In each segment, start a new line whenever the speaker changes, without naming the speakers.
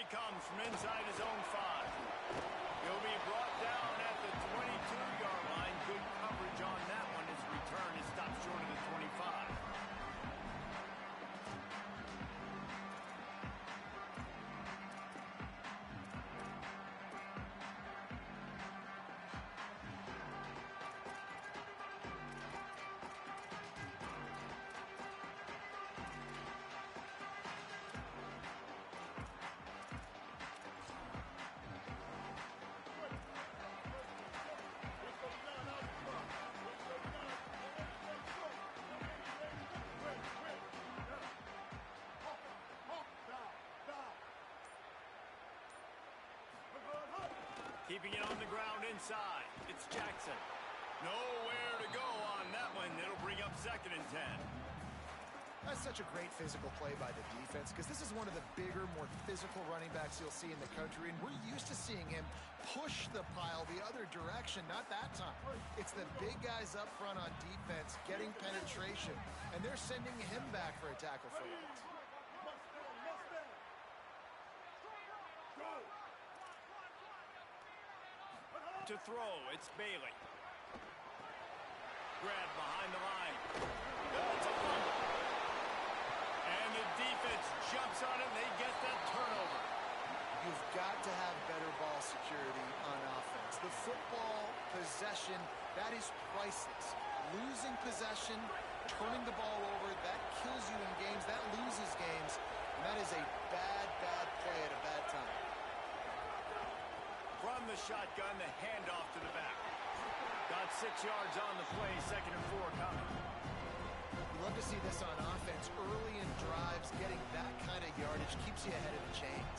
comes from inside his own 5. He'll be brought down at the 22-yard line. Good coverage on that one. His return is stopped short of the 25. Keeping it on the ground inside. It's Jackson. Nowhere to go on that one. It'll bring up 2nd and 10.
That's such a great physical play by the defense because this is one of the bigger, more physical running backs you'll see in the country, and we're used to seeing him push the pile the other direction. Not that time. It's the big guys up front on defense getting penetration, and they're sending him back for a tackle for loss.
To throw, it's Bailey. Grab behind the line. It's a fumble. And the defense jumps on it, and they get that turnover.
You've got to have better ball security on offense. The football possession, that is priceless. Losing possession, turning the ball over, that kills you in games, that loses games, and that is a bad, bad play at a bad time.
From the shotgun, the handoff to the back. Got 6 yards on the play, 2nd and 4 coming.
You love to see this on offense. Early in drives, getting that kind of yardage keeps you ahead of the chains.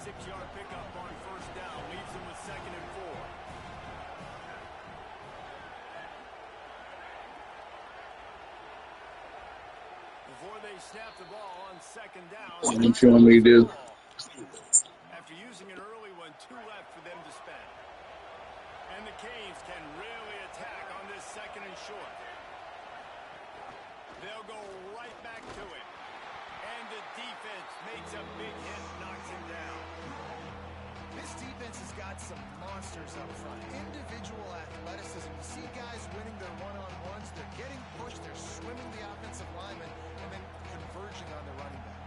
Six-yard pickup on 1st down, leaves them with 2nd and 4. Before they snap the ball on 2nd down,
You feel me, dude?
after using an early one, 2 left for them to spend. And the Canes can really attack on this 2nd and short. They'll go right back to it. And the defense makes a big hit, knocks him down.
This defense has got some monsters up front. Individual athleticism. You see guys winning their one-on-ones. They're getting pushed. They're swimming the offensive lineman and then converging on the running back.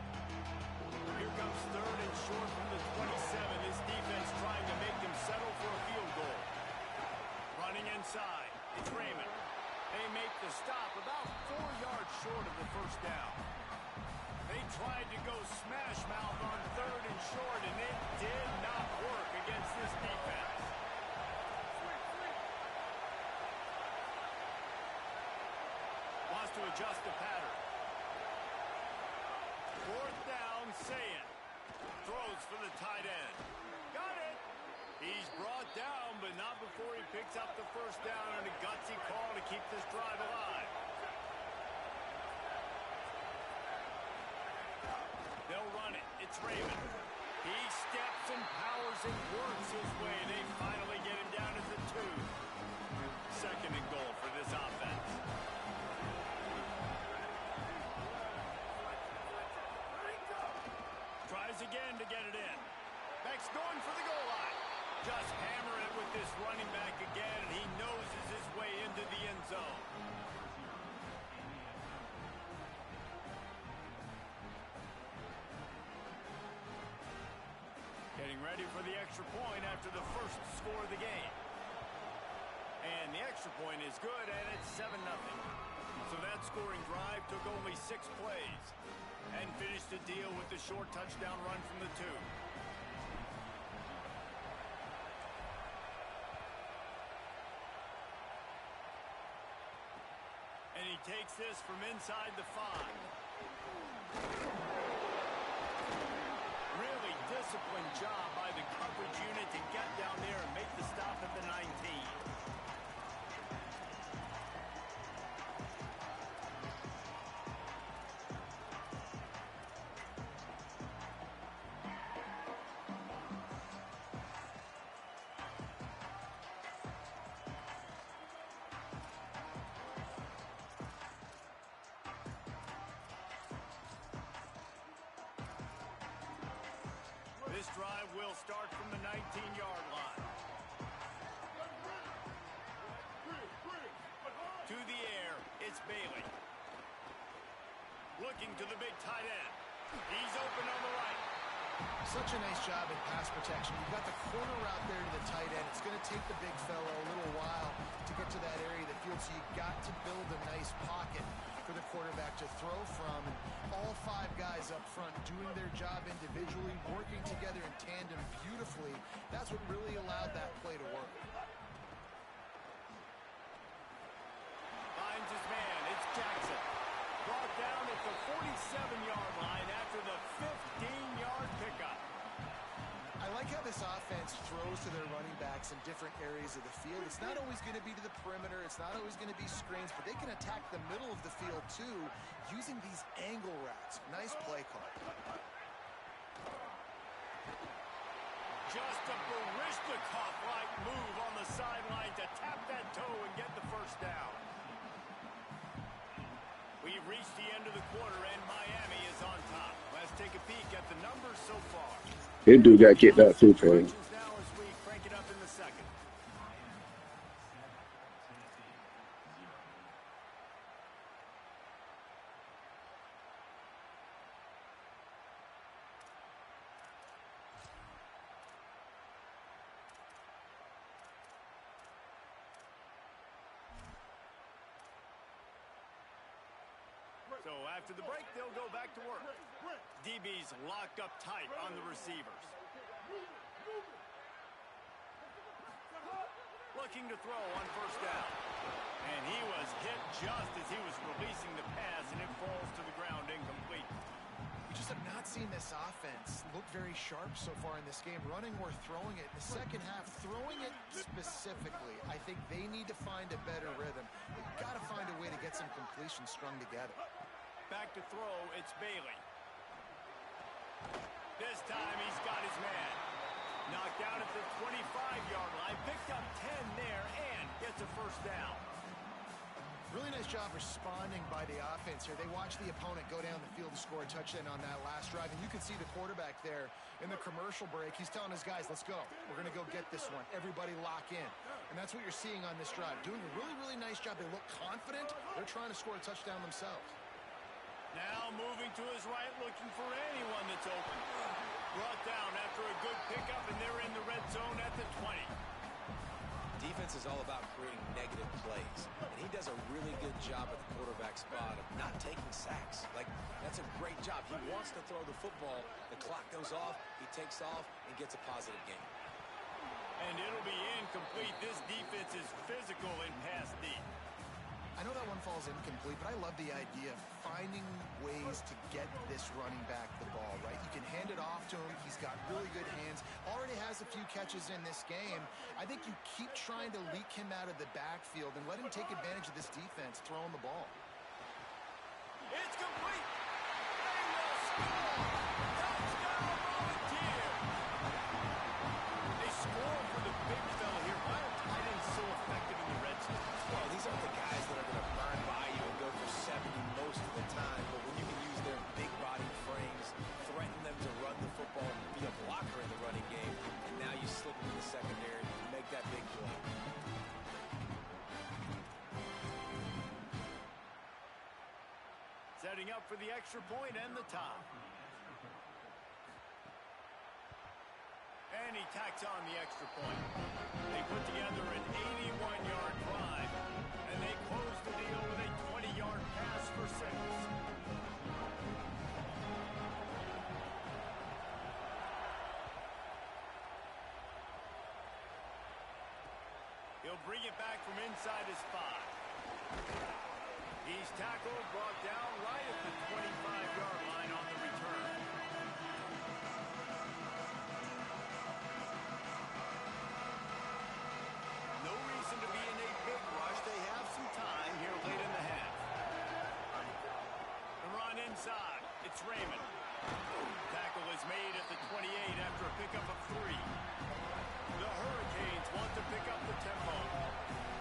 Here comes 3rd and short from the 27. This defense trying to make them settle for a field goal. Running inside. It's Raymond. They make the stop about 4 yards short of the 1st down. They tried to go smash mouth on 3rd and short, and it did not work against this defense. Wants to adjust the pattern. 4th down, Ncaa. Throws for the tight end. Got it. He's brought down, but not before he picks up the 1st down and a gutsy call to keep this drive alive. They'll run it. It's Raymond. He steps and powers and works his way. They finally get him down at the 2. 2nd and goal for this offense. Tries again to get it in. Beck's going for the goal line. Just hammer it with this running back again, and he noses his way into the end zone. Getting ready for the extra point after the first score of the game. And the extra point is good, and it's 7-0. So that scoring drive took only 6 plays and finished the deal with the short touchdown run from the 2. And he takes this from inside the 5. Really disciplined job by the coverage unit to get down there and make the stop at the 19. This drive will start from the 19-yard line. To the air, it's Bailey. Looking to the big tight end. He's open on the right.
Such a nice job in pass protection. You've got the corner out there to the tight end. It's going to take the big fella a little while to get to that area of the field, so you've got to build a nice pocket for the quarterback to throw from. And all five guys up front doing their job individually, working together in tandem beautifully. That's what really allowed that play to work.
Finds his man. It's Jackson. Brought down at the 47-yard line after the 15-yard pickup.
I like how this offense throws to their running backs in different areas of the field. It's not always going to be to the perimeter. It's not always going to be screens, but they can attack the middle of the field, too, using these angle routes. Nice play call.
Just a Barishnikov-like move on the sideline to tap that toe and get the first down. We've reached the end of the quarter, and Miami is on top. Let's take a peek at the numbers so far.
This dude got kicked out too, Trey.
Now as we crank it up in the second. So after the break, they'll go back to work. DB's locked up tight on the receivers. Looking to throw on first down. And he was hit just as he was releasing the pass, and it falls to the ground incomplete.
We just have not seen this offense look very sharp so far in this game, running or throwing it. In the second half, throwing it specifically, I think they need to find a better rhythm. They've got to find a way to get some completions strung together.
Back to throw, it's Bailey. This time he's got his man. Knocked down at the 25-yard line, picked up 10 there, and gets a first down.
Really nice job responding by the offense here. They watched the opponent go down the field to score a touchdown on that last drive, and you can see the quarterback there in the commercial break. He's telling his guys, let's go. We're going to go get this one. Everybody lock in. And that's what you're seeing on this drive. Doing a really, really nice job. They look confident. They're trying to score a touchdown themselves.
Now moving to his right, looking for anyone that's open. Brought down after a good pickup, and they're in the red zone at the 20.
Defense is all about creating negative plays, and he does a really good job at the quarterback spot of not taking sacks. Like, that's a great job. He wants to throw the football. The clock goes off, he takes off, and gets a positive gain.
And it'll be incomplete. This defense is physical in pass deep.
I know that one falls incomplete, but I love the idea of finding ways to get this running back the ball, right? You can hand it off to him. He's got really good hands. Already has a few catches in this game. I think you keep trying to leak him out of the backfield and let him take advantage of this defense throwing the ball.
It's complete. They will score. Touchdown, Volunteer. They score for the big fella here. Why are tight ends so effective in the red zone?
Well, these aren't the guys that are going to burn by you and go for 70 most of the time, but when you can use their big body frames, threaten them to run the football and be a blocker in the running game, and now you slip into the secondary and make that big play.
Setting up for the extra point and the tie. And he tacks on the extra point. They put together an 81-yard drive, and they close the deal with a 20-yard pass for 6. He'll bring it back from inside his 5. He's tackled, brought down right at the 25-yard line on the return. No reason to be in a big rush. They have some time here late in the half. The run inside. It's Raymond. Tackle is made at the 28 after a pickup of 3. The Hurricanes want to pick up the tempo.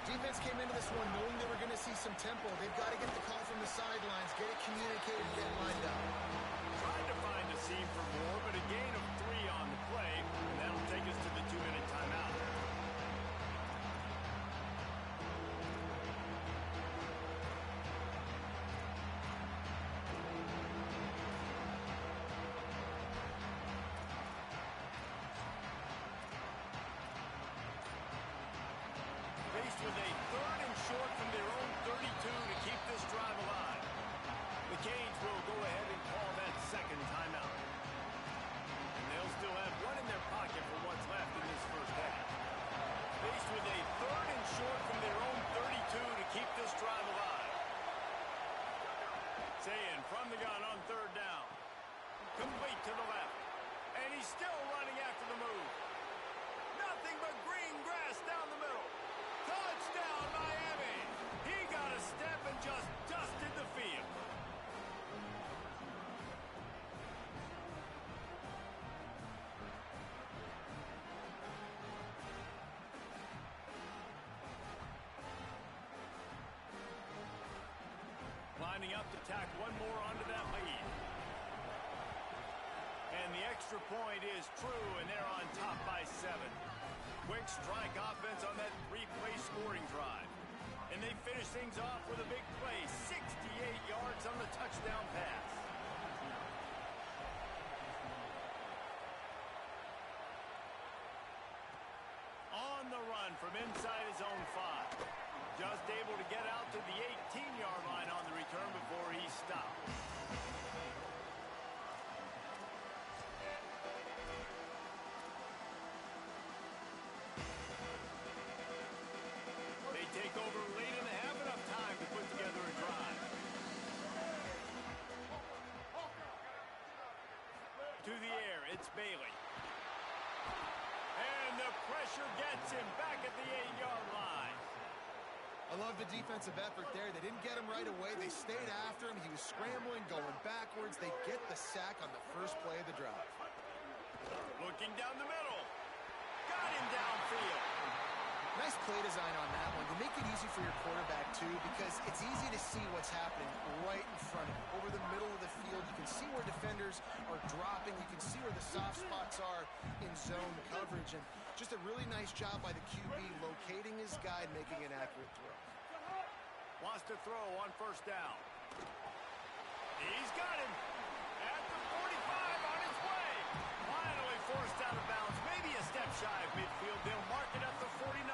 Defense came into this one knowing they were going to see some tempo. They've got to get the call from the sidelines, get it communicated, get lined up.
Tried to find a seam for more, but a gain of 3 on the play. with a 3rd and short from their own 32 to keep this drive alive. The Canes will go ahead and call that second timeout. And they'll still have one in their pocket for what's left in this first half. Faced with a 3rd and short from their own 32 to keep this drive alive. Saying from the gun on 3rd down. Complete to the left. And he's still running after the move. Nothing but green grass down the middle. Touchdown, Miami. He got a step and just dusted the field. Lining up to tack one more onto that lead. And the extra point is true, and they're on top by 7. Quick strike offense on that 3-play scoring drive. And they finish things off with a big play, 68 yards on the touchdown pass. On the run from inside his own 5. Just able to get out to the 18-yard line on the return before he stopped. They take over late in the half, enough time to put together a drive. To the air, it's Bailey. And the pressure gets him back at the 8-yard line.
I love the defensive effort there. They didn't get him right away. They stayed after him. He was scrambling, going backwards. They get the sack on the first play of the drive.
Looking down the middle. Got him downfield.
Nice play design on that one. To make it easy for your quarterback, too, because it's easy to see what's happening right in front of you. Over the middle of the field, you can see where defenders are dropping. You can see where the soft spots are in zone coverage. And just a really nice job by the QB locating his guy and making an accurate throw.
Wants to throw on 1st down. He's got him at the 45 on his way. Finally forced out of bounds. Maybe a step shy of midfield. They'll mark it at the 49.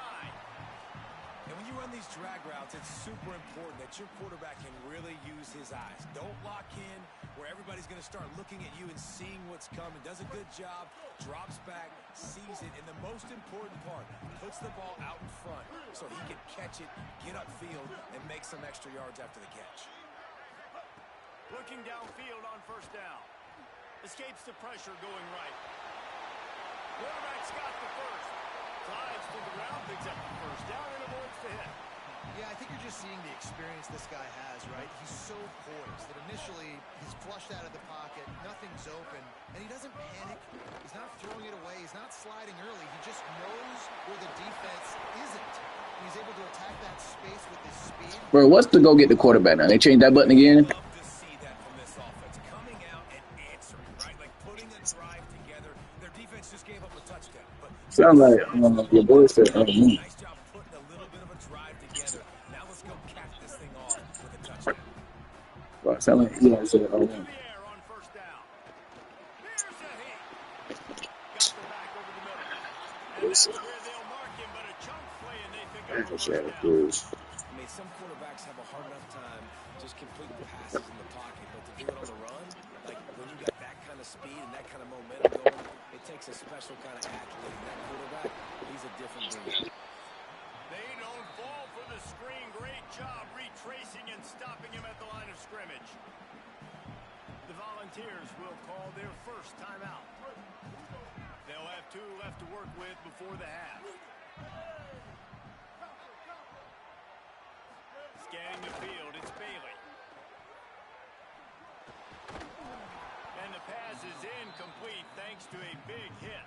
And when you run these drag routes, it's super important that your quarterback can really use his eyes. Don't lock in where everybody's going to start looking at you and seeing what's coming. Does a good job, drops back, sees it, and the most important part, puts the ball out in front so he can catch it, get upfield, and make some extra yards after the catch.
Looking downfield on 1st down. Escapes the pressure going right. Quarterback's got the first. Slides to the ground, picks up the 1st down, and avoids the hit.
Yeah, I think you're just seeing the experience this guy has, right? He's so poised that initially he's flushed out of the pocket, nothing's open, and he doesn't panic. He's not throwing it away. He's not sliding early. He just knows where the defense isn't. And he's able to attack that space with his speed.
Bro, what's the go get the quarterback now? They changed that button again?
Love to see that from this offense. Coming out and answering, right? Like putting a drive together. Their defense just gave up a touchdown. But
Sounds like your boy said,
nice job putting a little bit of a drive together. Now let's go cap this thing off with a touchdown.
Well, it sounds like Eli said,
To the air on 1st down. There's a hit. Got the back over the middle. And that's where they'll mark him, but a chunk play, and they pick up the 1st down.
I mean, some quarterbacks have a hard enough time just completing passes in the pocket, but to do it on the run, like when you got that kind of speed and that kind of momentum going, it takes a special kind of athlete. And that quarterback, he's a different breed.
They don't fall for the screen. Great job retracing and stopping him at the line of scrimmage. The Volunteers will call their 1st timeout. They'll have 2 left to work with before the half. Scanning the field, it's Bailey. And the pass is incomplete thanks to a big hit.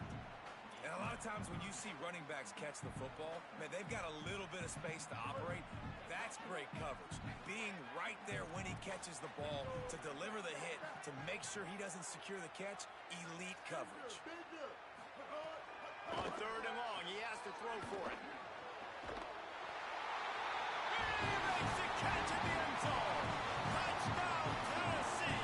And a lot of times when you see running backs catch the football, man, they've got a little bit of space to operate. That's great coverage. Being right there when he catches the ball to deliver the hit, to make sure he doesn't secure the catch, elite coverage.
On 3rd and long, he has to throw for it. He makes the catch in the end zone. Touchdown, Tennessee.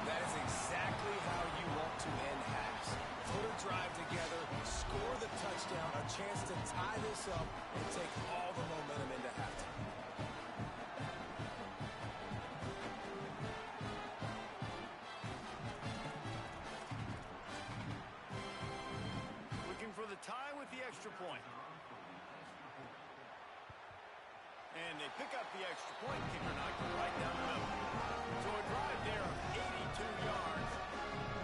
That is exactly how you want to end halves. Put a drive together, score the touchdown, a chance to tie this up and take all the momentum into halftime.
Looking for the tie with the extra point. And they pick up the extra point. Kicker knocked it right down the middle. So a drive there of 82 yards.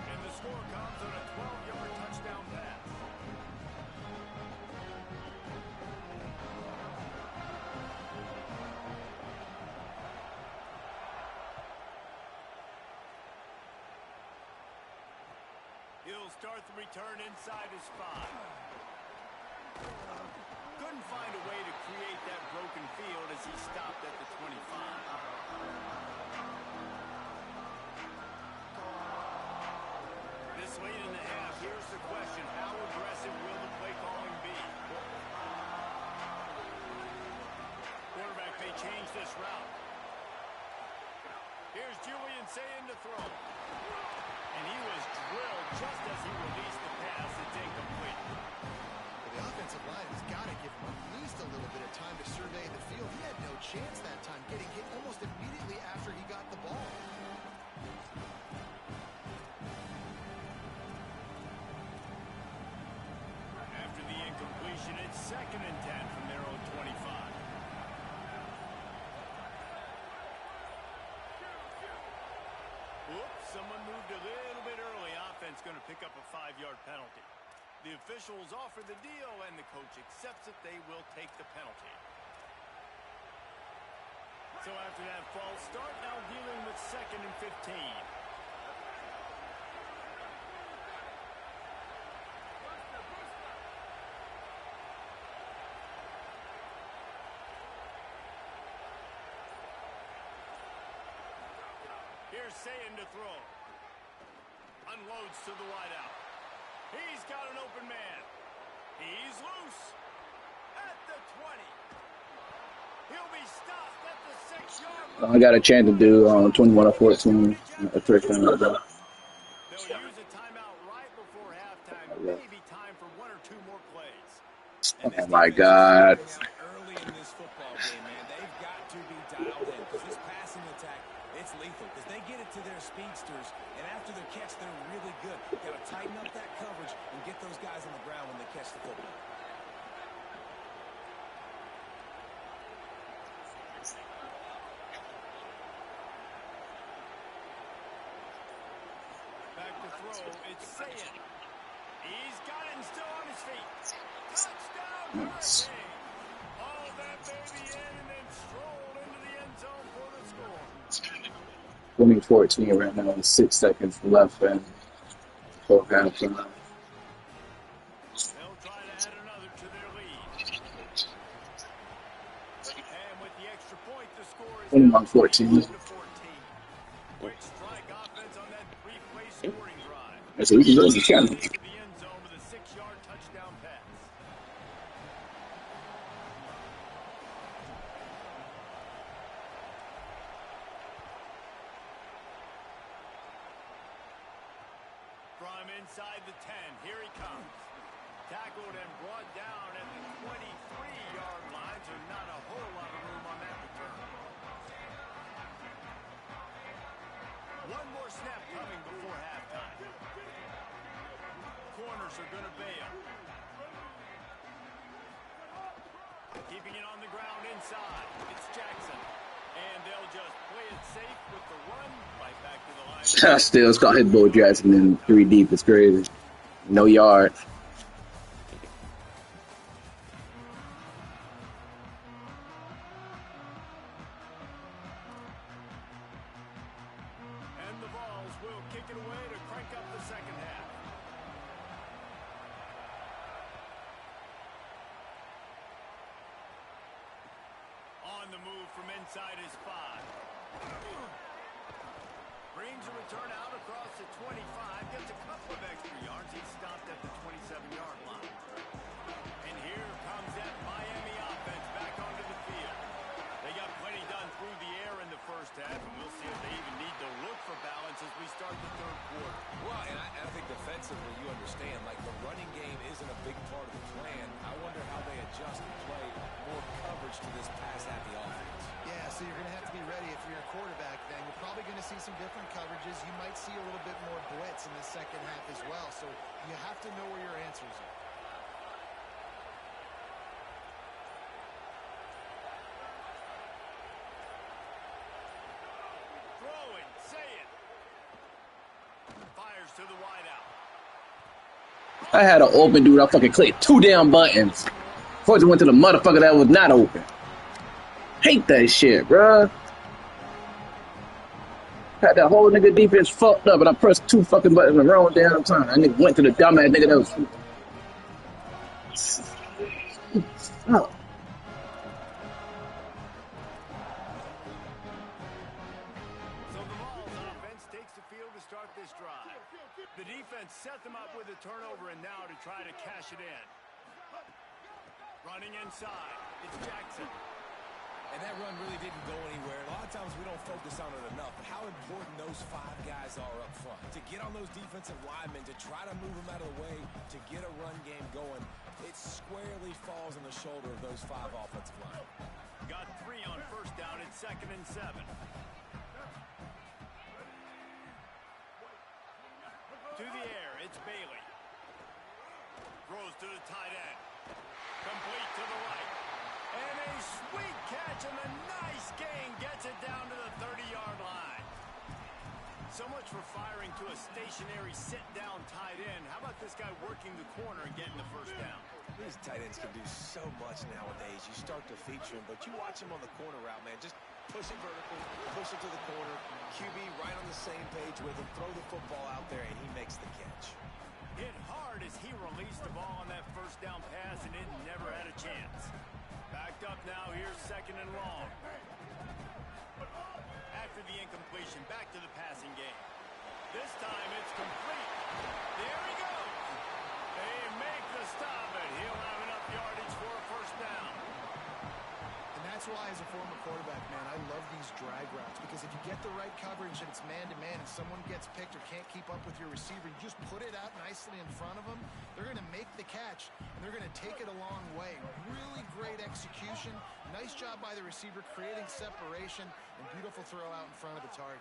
And the score comes on a 12-yard touchdown pass. He'll start the return inside his spot. Couldn't find a way to create that broken field as he stopped at the 25. This late in the half, here's the question. How aggressive will the play calling be? Quarterback may change this route. Here's Ncaa to throw. And he was drilled just as he released the pass. It's incomplete.
The offensive line has got to give him at least a little bit of time to survey the field. He had no chance that time, getting hit almost immediately after he got the ball.
After the incompletion, it's 2nd and 10 from their own 25. Whoops, someone moved a little bit early. Offense going to pick up a 5-yard penalty. The officials offer the deal, and the coach accepts it. They will take the penalty. So after that false start, now dealing with 2nd and 15. Here's Ncaa to throw. Unloads to the wideout. He's got an open man. He's loose. At the 20. He'll be stopped at the 6-yard line.
I got a chance to do 21 or 14. A first down.
They'll use a timeout right before halftime. Maybe time for 1 or 2 more plays.
Oh my God.
Early in this football game, man, they've got to be dialed in because this passing attack, it's lethal because they get it to their speedsters, and after their catch, they're really good. Got to tighten up that coverage and get those guys on the ground when they catch the football.
Back to throw, it's Ncaa. He's got it and still on his feet. Touchdown, Hurricane. Hauled that baby in and then strolled into the end zone for the score.
2014 right now, 6 seconds left and 4 halftime.
They'll try to add another to their lead. And with the extra point, the score is
21-14.
21-14. Quick strike offense on that three-play scoring drive.
That's what we can do. We can.
To the end zone with a 6-yard touchdown pass. From inside the 10, here he comes. Tackled and brought down at the 23-yard line, so not a whole lot of room on that return. One more snap coming before halftime. Corners are going to bail. Keeping it on the ground inside. It's Jackson. And they'll just play it safe with the run right back to the line.
Still, it's called hit Bo Jackson in 3 deep. It's crazy. No yard.
And the Vols will kick it away to crank up the second half. On the move from inside his 5. Brings a return out across the 25. Gets a couple of extra yards. He's stopped at the 27-yard line. And here comes that Miami offense back onto the field. They got plenty done through the air in the first half, and we'll see if they even need to look for balance as we start the third quarter.
Well, and And I think defensively, you understand, like the running game isn't a big part of the plan. I wonder how they adjust and play more coverage to this pass-happy offense.
Yeah, so you're going to have to be ready if you're a quarterback then. You're probably going to see some different coverages. You might see a little bit more blitz in the second half as well. So you have to know where your answers are.
Throwing, say it. Fires to the wideout.
I had an open dude. I fucking clicked 2 damn buttons. Before I went to the motherfucker that was not open. Hate that shit, bruh. Had that whole nigga defense fucked up, and I pressed 2 fucking buttons the wrong damn time. That nigga went to the dumbass nigga that was. Oh.
So the Vols offense takes the field to start this drive. The defense set them up with a turnover and now to try to cash it in. Running inside, it's Jackson.
And that run really didn't go anywhere. A lot of times we don't focus on it enough. But how important those 5 guys are up front. To get on those defensive linemen, to try to move them out of the way, to get a run game going, it squarely falls on the shoulder of those 5 offensive linemen.
Got 3 on first down. It's 2nd and 7. To the air, it's Bailey. Throws to the tight end. Complete to the right. And a sweet catch and a nice gain gets it down to the 30-yard line. So much for firing to a stationary sit-down tight end. How about this guy working the corner and getting the first down?
These tight ends can do so much nowadays. You start to feature them, but you watch them on the corner route, man. Just push it vertical, push it to the corner. QB right on the same page with him. Throw the football out there, and he makes the catch.
Hit hard as he released the ball on that first down pass, and it never had a chance. Backed up now, here's 2nd and long. After the incompletion, back to the passing game. This time it's complete. There he goes. They make the stop, and he'll have enough yardage for a first down.
And that's why, as a former quarterback, man, I love these drag routes, because if you get the right coverage and it's man-to-man and someone gets picked or can't keep up with your receiver, you just put it out nicely in front of them, they're going to make the catch, and they're going to take it a long way. Really great execution. Nice job by the receiver creating separation, and beautiful throw out in front of the target.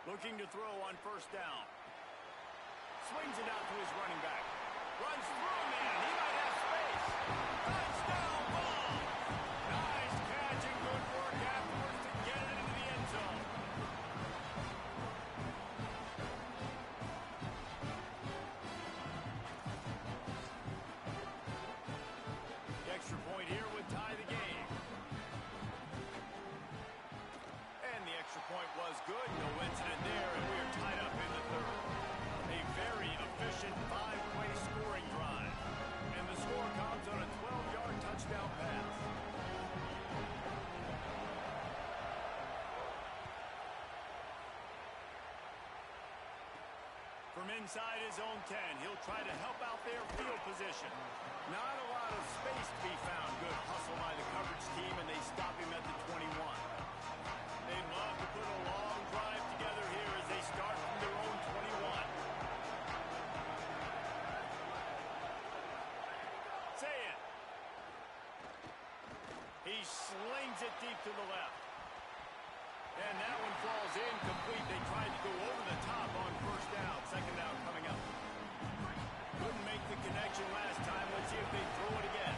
Looking to throw on first down. Swings it out to his running back. Runs through a man. He might have space. Touchdown ball. Nice catch and good work afterwards to get it into the end zone. The extra point here would tie the game. And the extra point was good. No incident there, and we are tied up in the 3rd. A very efficient 5-play scoring drive. And the score comes on a 12-yard touchdown pass. From inside his own 10, he'll try to help out their field position. Not a lot of space to be found. Good hustle by the coverage team, and they stop him at the 21. They'd love to put a long drive together here as they start from their own 21. Say it. He slings it deep to the left. And that one falls incomplete. They tried to go over the top on first down. 2nd down coming up. Couldn't make the connection last time. Let's see if they throw it again.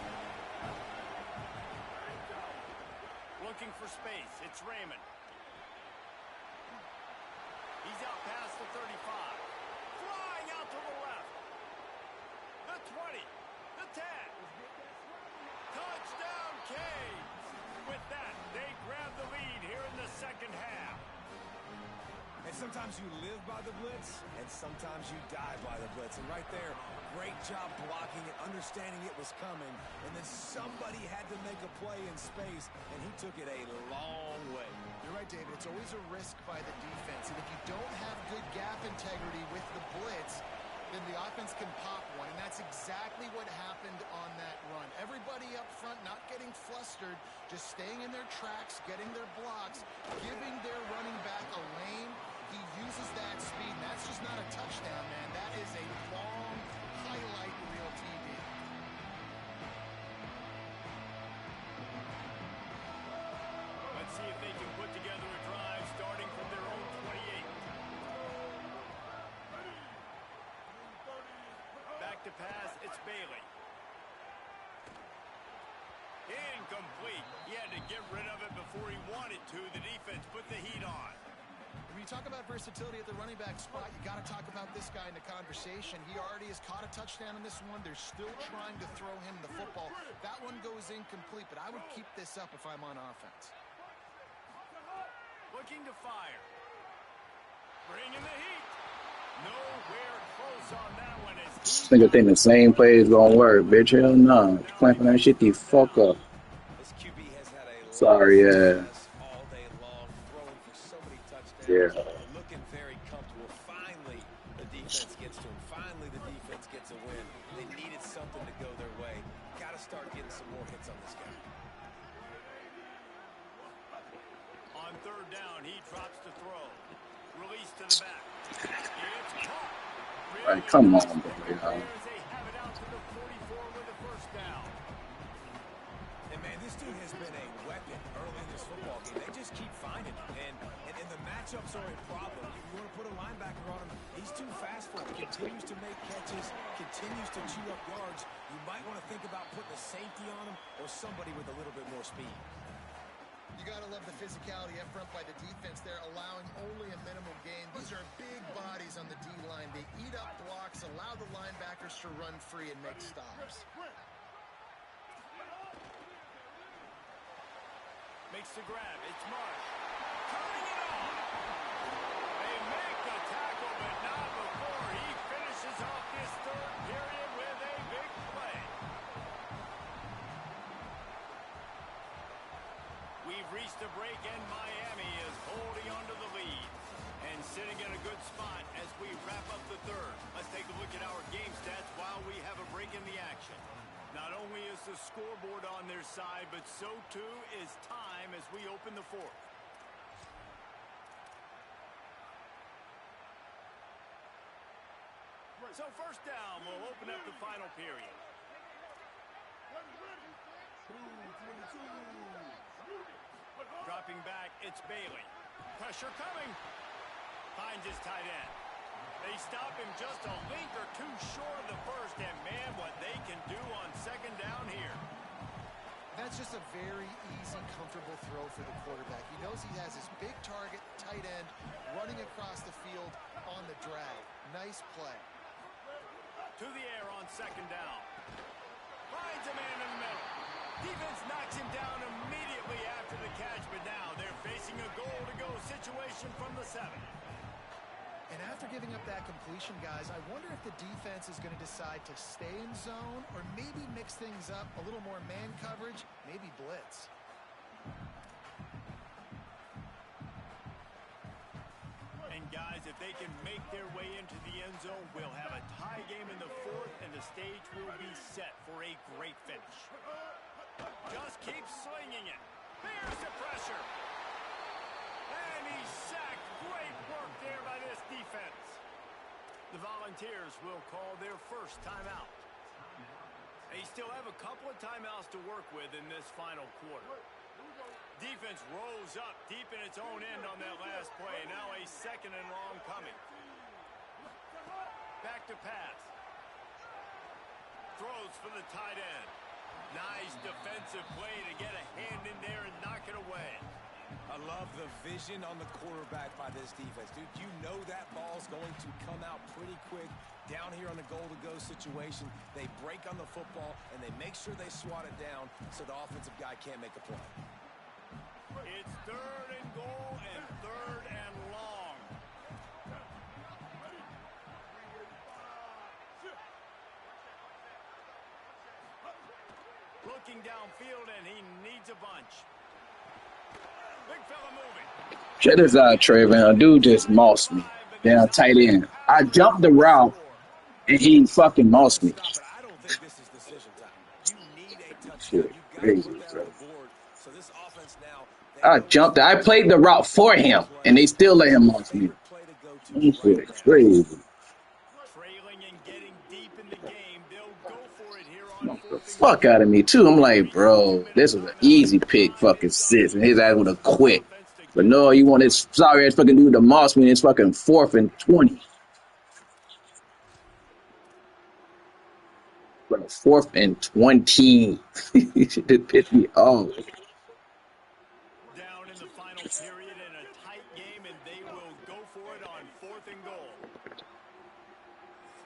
Looking for space. It's Raymond. He's out past the 35. Flying out to the left. The 20. The 10. Touchdown, Canes. With that, they grab the lead here in the second half.
And sometimes you live by the blitz, and sometimes you die by the blitz. And right there, great job blocking it, understanding it was coming. And then somebody had to make a play in space, and he took it a long way.
You're right, David. It's always a risk by the defense. And if you don't have good gap integrity with the blitz, then the offense can pop one, and that's exactly what happened on that run. Everybody up front not getting flustered, just staying in their tracks, getting their blocks, giving their running back a lane. He uses that speed, and that's just not a touchdown, man. That is a long highlight reel TV.
Let's see if they can put together a drive starting from their own 28. Back to pass, it's Bailey. Incomplete. He had to get rid of it before he wanted to. The defense put the heat on.
When you talk about versatility at the running back spot, you got to talk about this guy in the conversation. He already has caught a touchdown in this one. They're still trying to throw him the football. That one goes incomplete, but I would keep this up if I'm on offense.
Looking to fire. Bringing the heat. Nowhere close on that one.
This nigga think the same play is gonna work, bitch. Hell no. Clamping that shit the fuck up.
This QB has had a
Sorry, yeah.
all day long, throwing for so many touchdowns.
Yeah.
Looking very comfortable. Finally, the defense gets to him. Finally, the defense gets a win. They needed something to go their way. Got to start getting some more hits on this guy.
On third down, he drops the throw. Release to the back. It's caught.
Right, come on, bro.
They have it out to the 44 with a first down.
And man, this dude has been a weapon early in this football game. They just keep finding him. And the matchups are a problem. If you want to put a linebacker on him, he's too fast for him. Continues to make catches, continues to chew up yards. You might want to think about putting a safety on him or somebody with a little bit more speed.
You got to love the physicality up front by the defense there, allowing only a minimum gain. These are big bodies on the D-line. They eat up blocks, allow the linebackers to run free and make stops.
Makes the grab. It's Marsh. Turning it on. They make the tackle, but not before he finishes off this third period with a big play. We've reached a break, and Miami is holding on to the lead and sitting in a good spot as we wrap up the third. Let's take a look at our game stats while we have a break in the action. Not only is the scoreboard on their side, but so too is time as we open the fourth. So first down will open up the final period. Dropping back, it's Bailey. Pressure coming. Finds his tight end. They stop him just a link or two short of the first, and man, what they can do on second down here.
That's just a very easy, comfortable throw for the quarterback. He knows he has his big target, tight end, running across the field on the drag. Nice play.
To the air on second down. Finds a man in the middle. Defense knocks him down immediately after the catch, but now they're facing a goal-to-go situation from the 7.
And after giving up that completion, guys, I wonder if the defense is going to decide to stay in zone or maybe mix things up, a little more man coverage, maybe blitz.
And guys, if they can make their way into the end zone, we'll have a tie game in the fourth, and the stage will be set for a great finish. Just keep slinging it. There's the pressure. And he's sacked. Great work there by this defense. The Volunteers will call their first timeout. They still have a couple of timeouts to work with in this final quarter. Defense rolls up deep in its own end on that last play. Now a second and long coming. Back to pass. Throws for the tight end. Nice defensive play to get a hand in there and knock it away.
I love the vision on the quarterback by this defense. Dude, you know that ball's going to come out pretty quick down here on the goal-to-go situation. They break on the football, and they make sure they swat it down so the offensive guy can't make a play.
It's third and goal and third and long. Looking downfield, and he needs a bunch. Big fella moving.
Check this out, Trayvon. Dude just mossed me. Down tight end. I jumped the route, And he fucking mossed me.
Stop it. I don't think this is decision time. You need a touchdown.
Shit,
You got to put
crazy,
that on
bro.
the board. So this offense now, they
I
know what's
jumped. I
going on.
played the route for him, and they still let him moss me.
Favorite play to go to
This
right
shit
now.
crazy.
Trailing and getting deep in the game. They'll go for it here on
Knock the
4th and
fuck
goal.
out of me too. I'm like,
3
bro,
two-minute
this was an
timeout.
easy pick,
Time
fucking
is of the
sis, and his ass would
essence
have
for the
quit.
offense to
But
get
no,
this
you
one
want
going.
this sorry ass fucking dude to moss me, and it's fucking 4th and 20. Bro, 4th and 20. It pissed me off.
Down in the final period in a tight game, and they will go for it on 4th and goal.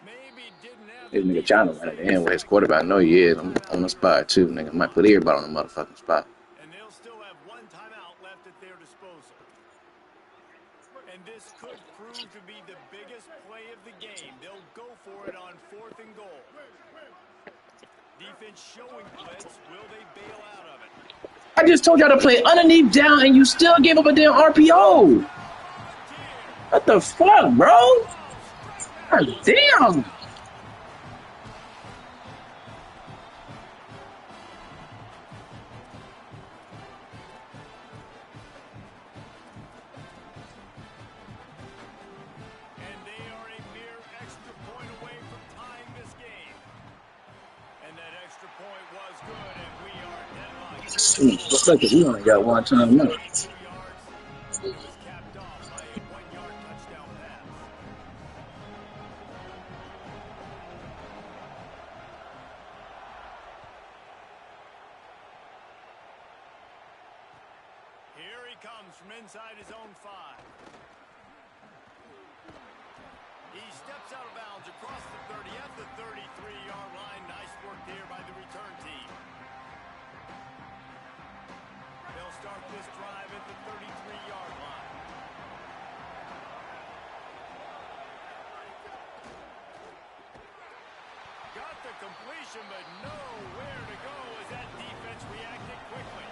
Maybe didn't have
This
the
nigga trying to
defense
run at
they
the end with his
expected.
quarterback. I know he is. I'm on the spot too, nigga. Might put everybody on the motherfucking spot.
And they'll still have one timeout left at their disposal. And this could prove to be the biggest play of the game. They'll go for it on 4th and goal. Defense showing blitz. Will they bail out of it?
I just told y'all to play underneath down, and you still gave up a damn RPO. What the fuck, bro? God damn.
And they are a mere extra point away from tying this game. And that extra point was good, and we are deadlocked here at
Looks
full.
like we only got one time left.
72 yards. It was capped off by a 1-yard touchdown pass. Here he comes from inside his own 5. He steps out of bounds across the 30 at the 33-yard line. Nice work there by the return team. They'll start this drive at the 33-yard line. Got the completion, but nowhere to go as that defense reacted quickly.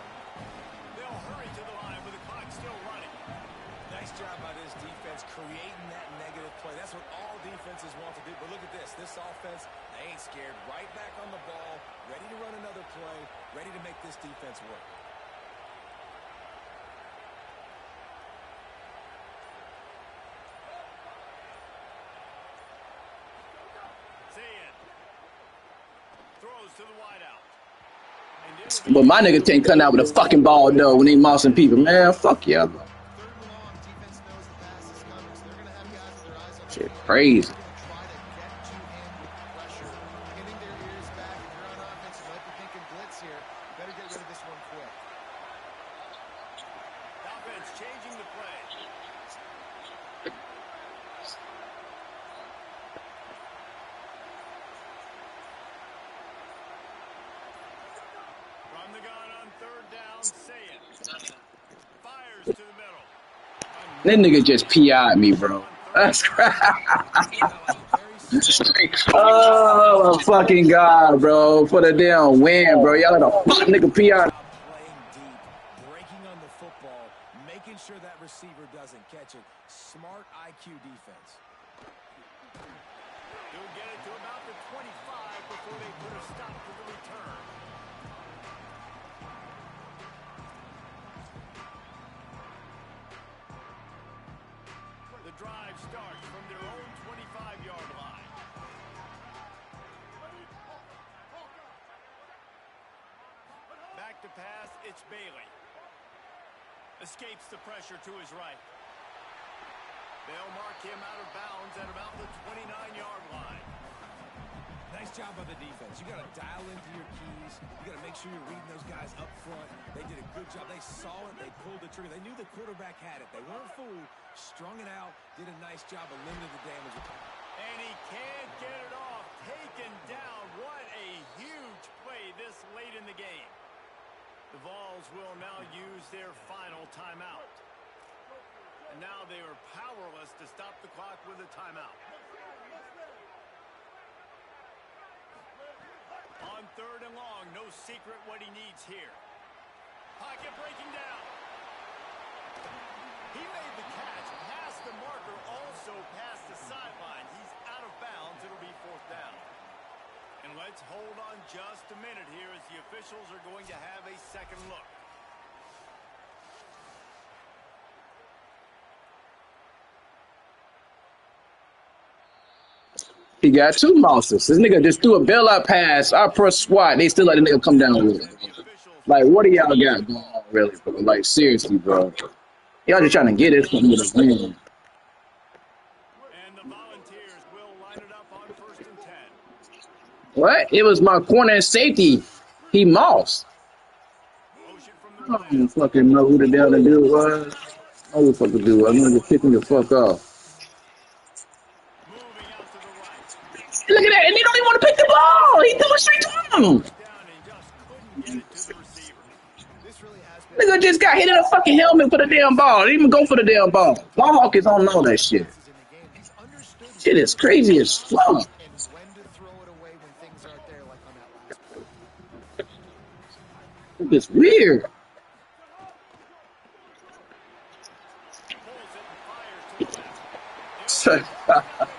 They'll hurry to the line with the clock still running.
Nice job by this defense creating that negative play. That's what all defenses want to do. But look at this. This offense, they ain't scared. Right back on the ball, ready to run another play, ready to make this defense work.
Throws to the wideout.
But my nigga can't come out with a fucking ball though when they mossing people, man. Fuck y'all.
3rd and long, defense knows the pass is coming, so they're going to have guys with their eyes on the
Shit
field.
crazy.
They're going to try to get to him with pressure, pinning their ears back. If you're on offense, you might be thinking blitz here. You better get rid of this one quick.
Offense changing the play. From the gun on 3rd down, Ncaa. Fires to the middle.
That nigga just PI'd me, bro. That's oh my fucking god, bro. For the damn win, bro. Y'all let a fuck nigga PI.
Playing deep, breaking on the football, making sure that receiver doesn't catch it. Smart IQ defense.
He'll get it to about the 25 before they put a stop to the return. The drive starts from their own 25-yard line. Back to pass, it's Bailey. Escapes the pressure to his right. They'll mark him out of bounds at about the 29-yard line.
Nice job by the defense. You got to dial into your keys. You got to make sure you're reading those guys up front. They did a good job. They saw it. They pulled the trigger. They knew the quarterback had it. They weren't fooled. Strung it out. Did a nice job of limiting the damage.
And he can't get it off. Taken down. What a huge play this late in the game. The Vols will now use their final timeout. And now they are powerless to stop the clock with a timeout. On 3rd and long, no secret what he needs here. Pocket breaking down. He made the catch, past the marker, also past the sideline. He's out of bounds. It'll be 4th Let's hold on just a minute here as the officials are going to have a second look.
He got 2 losses. This nigga just threw a bailout pass. I press SWAT. They still let the nigga come down with it. Like, what do y'all got going on, really, bro? Like, seriously, bro. Y'all just trying to get it from the win.
And the Volunteers will line it up on 1st and 10.
What? It was my corner and safety. He mossed.
Motion from
I
the
don't
right.
even fucking know who the damn the dude was. Who the fuck the dude was? I'm gonna just pick him the fuck off.
Moving out to the right.
Look at that, and he don't even want to pick the ball. He threw it straight to him.
Down and just couldn't get it to the receiver.
This really has been
Nigga just got hit in the fucking helmet for the damn ball. Didn't even go for the damn ball. Ball hawkers don't know that shit.
passes in the game. He's understood
Shit is crazy as fuck.
and when to throw it away when things aren't there, like on that last play.
It's weird.
Pulls it and fires to the left.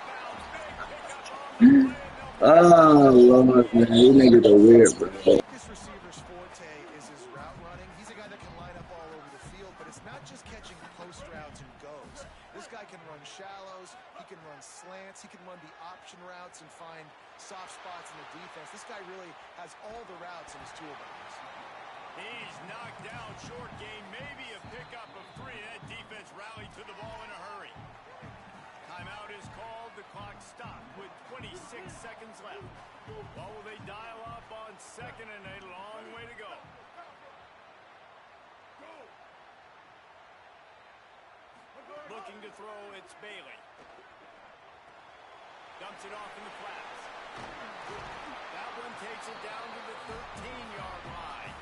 Oh, Lord, man. These niggas are weird, bro.
This receiver's forte is his route running. He's a guy that can line up all over the field, but it's not just catching post routes and goes. This guy can run shallows, he can run slants, he can run the option routes and find soft spots in the defense. This guy really has all the routes in his toolbox.
He's knocked down short game, maybe a pickup of 3. That defense rallied to the ball in a hurry. Timeout is called. The clock stopped with 26 seconds left. What will they dial up on 2nd and a long way to go? Looking to throw, it's Bailey. Dumps it off in the flats. That one takes it down to the 13-yard line.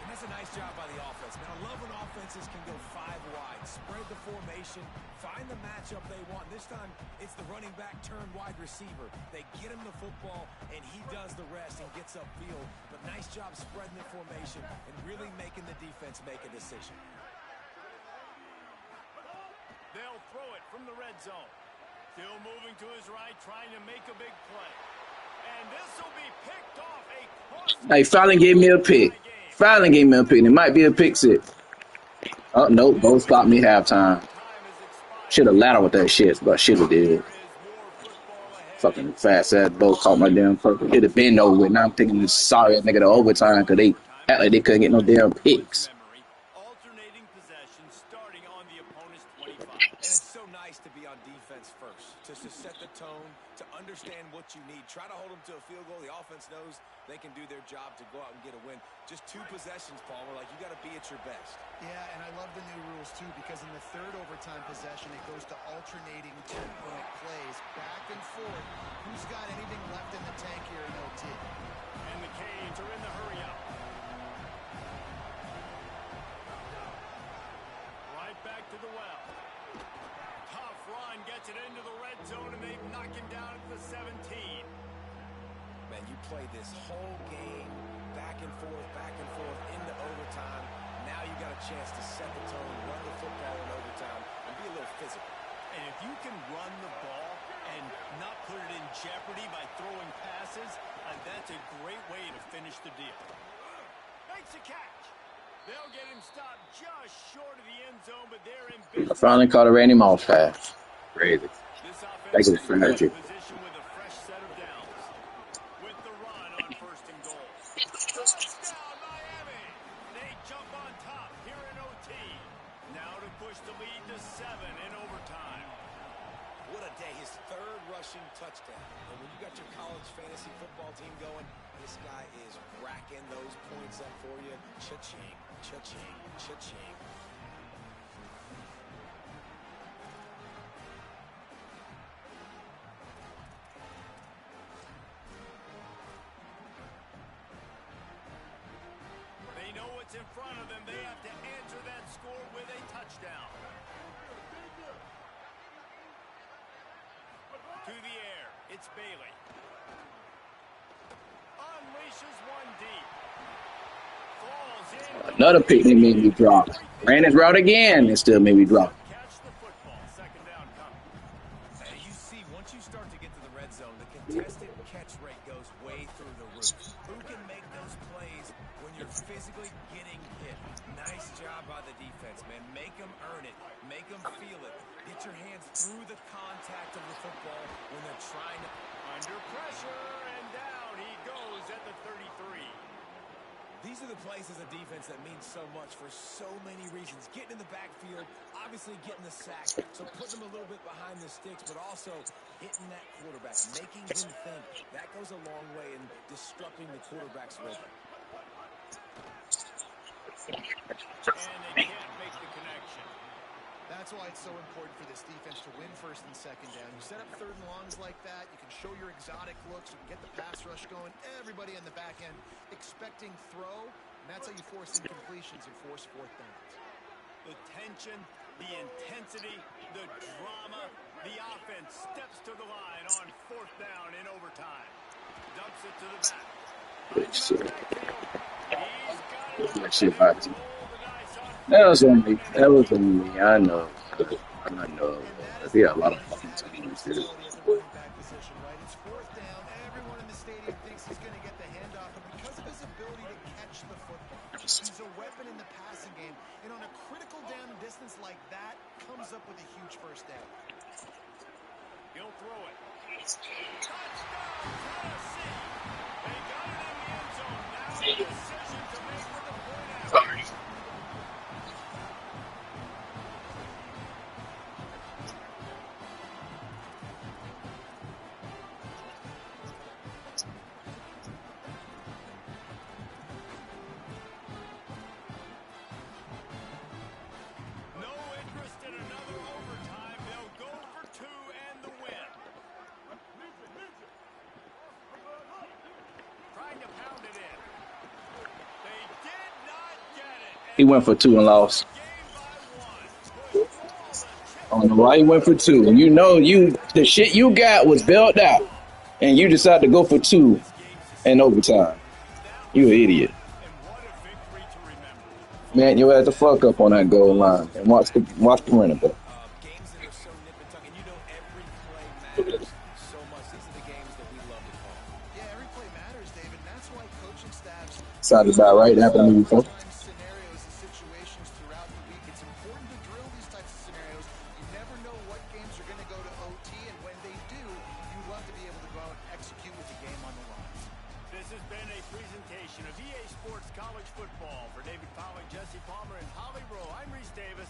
And that's a nice job by the offense. Man, I love when offenses can go 5 wide, spread the formation, find the matchup they want. This time, it's the running back turned wide receiver. They get him the football, and he does the rest and gets upfield. But nice job spreading the formation and really making the defense make a decision.
They'll throw it from the red zone. Still moving to his right, trying to make a big play. And this will be picked off.
Hey, finally gave me a pick. Finally gave me a pick. It might be a pick 6. Oh, nope. Both stopped me halftime. Should have ladder with that shit, but I should have did. Fucking fast ass both caught my damn purple. It'd have been over with. Now I'm thinking this sorry ass nigga to overtime because they act like they couldn't get no damn picks.
Alternating possession starting on the opponent's 25.
And it's so nice to be on defense first, just to set the tone, to understand what you need. Try to hold them to a field goal. The offense knows they can do their job to go out and get a win. Just 2 possessions, Palmer. Like, you got to be at your best.
Yeah, and I love the new rules, too, because in the 3rd overtime possession, it goes to alternating 2-point plays, back and forth. Who's got anything left in the tank here in OT?
And the Canes are in the hurry-up. Right back to the well. Tough run, gets it into the red zone, and they knock him down at the 17.
Man, you play this whole game back and forth into overtime. Now you got a chance to set the tone, run the football in overtime, and be a little physical.
And if you can run the ball and not put it in jeopardy by throwing passes, that's a great way to finish the deal. Makes a catch. They'll get him stopped just short of the end zone, but they're in business.
I finally caught a Randy Moss pass. Crazy.
This
Thank you
offense
for
is in
that.
position with a fresh set of downs. With the run on 1st and goal. Touchdown, Miami! They jump on top here in OT. Now to push the lead to 7 in overtime.
What a day. His 3rd rushing touchdown. And when you got your college fantasy football team going, this guy is racking those points up for you. Cha-ching, cha-ching, cha-ching.
They know what's in front of them. They have to answer that score with a touchdown. To the air, it's Bailey. Unleashes one deep. Falls in.
Another pick they made me drop. Ran his route again and still made me drop.
Catch the football. 2nd down coming.
And you see, once you start to get to the red zone, the contested catch rate goes way defense, man. Make them earn it. Make them feel it. Get your hands through the contact of the football when they're trying to...
Under pressure, and down he goes at the 33.
These are the plays as a defense that mean so much for so many reasons. Getting in the backfield, obviously getting the sack, so putting them a little bit behind the sticks, but also hitting that quarterback, making him think. That goes a long way in disrupting the quarterback's rhythm.
And they can't make the connection.
That's why it's so important for this defense to win first and second down. You set up third and longs like that, you can show your exotic looks, you can get the pass rush going, everybody on the back end expecting throw, and that's how you force incompletions and force fourth downs.
The tension, the intensity, the drama, the offense steps to the line on fourth down in overtime. Dumps it to the back.
Good shit.
He's got it.
That shit back to me. That was on me. That was on me. I know. I know. They got a lot of fucking teams, dude.
At the running back position, right? It's fourth down. Everyone in the stadium thinks he's going to get the handoff, but because of his ability to catch the football, he's a weapon in the passing game, and on a critical down distance like that, comes up with a huge first down.
He'll throw it. Touchdown, Tennessee. They got it in the end zone. Now a decision to make with the point after. No interest in another overtime. They'll go for two and the win. Trying to pound it in. They did not get it.
He went for 2 and lost.
Game by one. Push all the chips.
I don't know why he went for 2. You know, the shit you got was built out, and you decided to go for 2 in overtime. You an idiot.
And what a victory to remember.
Man, you had to fuck up on that goal line and watch the running back.
Games that are so nip and tuck, and you know every play matters so much. These are the games that we love to call.
Yeah, every play matters, David, and that's why coaching staffs
Sounded about right. That happened to me before.
scenarios and situations throughout the week. It's important to drill these types of scenarios. You never know what games are going to go to OT, and when they do, you love to be able to go out and execute with the game on the line.
This has been a presentation of EA Sports College Football. For David Fowler, Jesse Palmer, and Holly Rowe, I'm Reese Davis.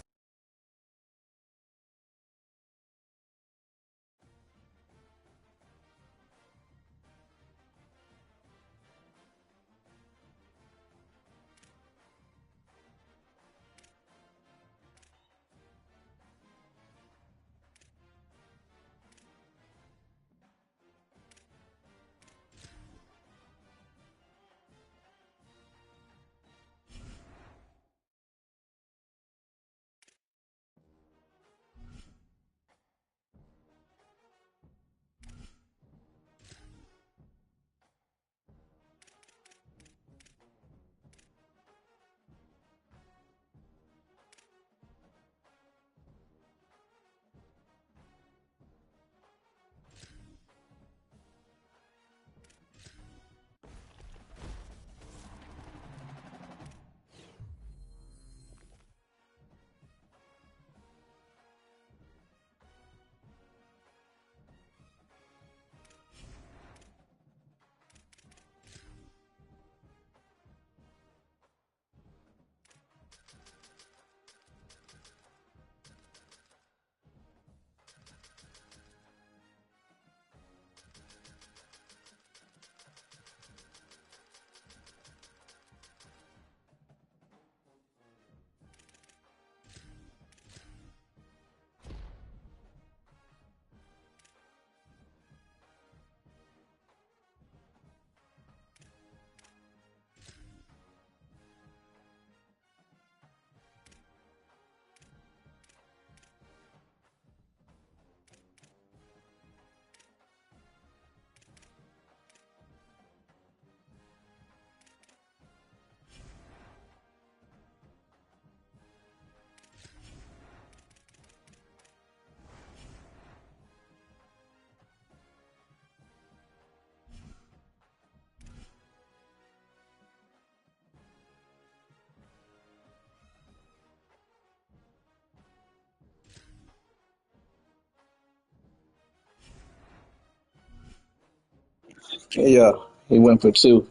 Yeah, he went for two.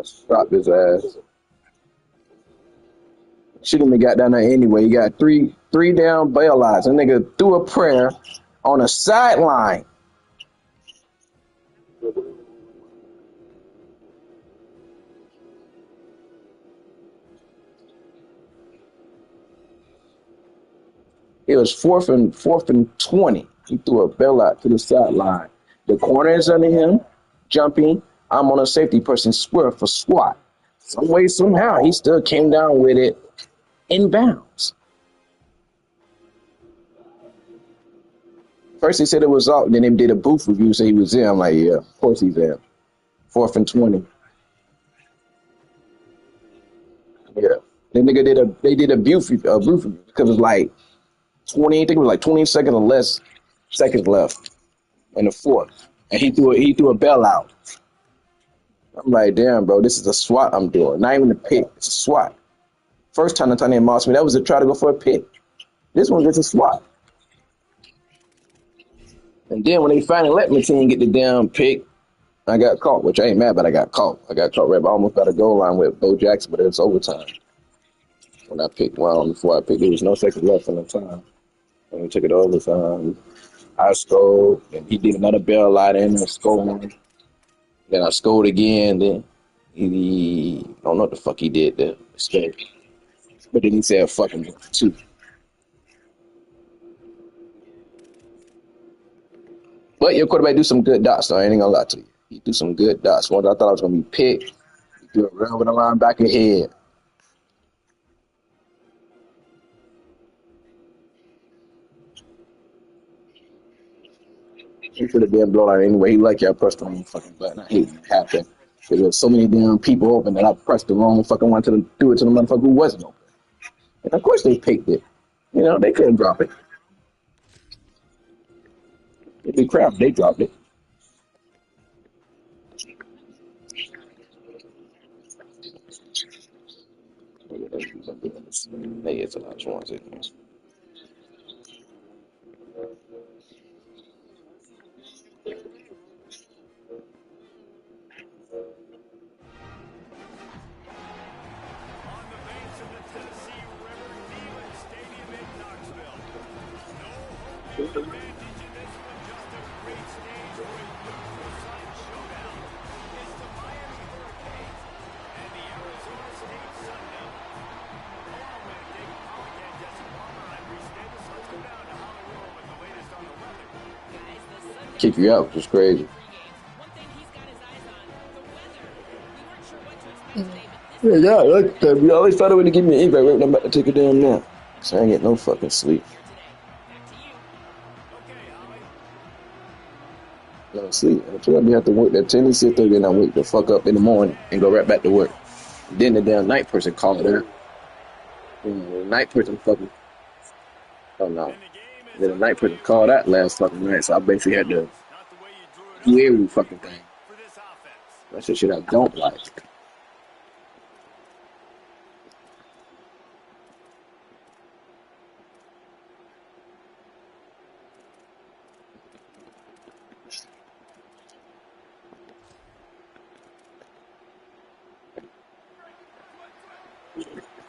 Stop his ass. Shouldn't have got down there anyway. He got three down bailouts. And nigga threw a prayer on a sideline. It was fourth and 20. He threw a bailout to the sideline. The corner is under him, jumping. I'm on a safety person, square for squat. Some way, somehow, he still came down with it in bounds. First he said it was out, then they did a booth review, so he was in. I'm like, yeah, of course he's in. 4th and 20. Yeah. Then they did a booth review because it was like 20, I think it was like 20 seconds or less seconds left in the fourth. And he threw a bailout. I'm like, damn, bro, this is a SWAT I'm doing. Not even a pick. It's a SWAT. First time Tanya mossed me, that was to try to go for a pick. This one gets a SWAT. And then when they finally let me team get the damn pick, I got caught, which I ain't mad, but I got caught. I got caught right almost by the goal line with Bo Jackson, but it was overtime. When I picked one before I picked, there was no seconds left in the time. And we took it to overtime. I scored, and he did another bailout in and scored. Then I scored again. Then he I don't know what the fuck he did there. But then he said fucking two. But your quarterback do some good dots, though. I ain't gonna lie to you. He do some good dots. Once I thought I was gonna be picked, he threw it right over the linebacker head. He should have been blown out anyway. He lucky I pressed the wrong fucking button. I hate when it happened. Because there was so many damn people open that I pressed the wrong fucking one to do it to the motherfucker who wasn't open. And of course they picked it. You know, they couldn't drop it. It'd be crap. They dropped it. They is a lot of ones in there.
On the banks of the Tennessee River, Neyland Stadium in Knoxville. No home field advantage in this one, just a great stage for a neutral-site showdown. It's the Miami Hurricanes and the Arizona State Sun Devils. Along with David Pollack and Jesse Palmer, I'm Reese Davis. Let's go down to Hollywood with the latest on the weather.
Kick you out, which is crazy. Yeah, we always find a way to give me an invite right when I'm about to take a damn nap. So I ain't get no fucking sleep.
Okay, Holly.
No sleep. Until I have to work that 10 to 6:30, then I wake the fuck up in the morning and go right back to work. Then the damn night person called her. The night person fucking. Oh no.
And the game is
Then the night person
underway.
called that last fucking night, so I basically had to
Not the way you drew it
do
up
every fucking thing.
for this offense.
That's the shit I don't like.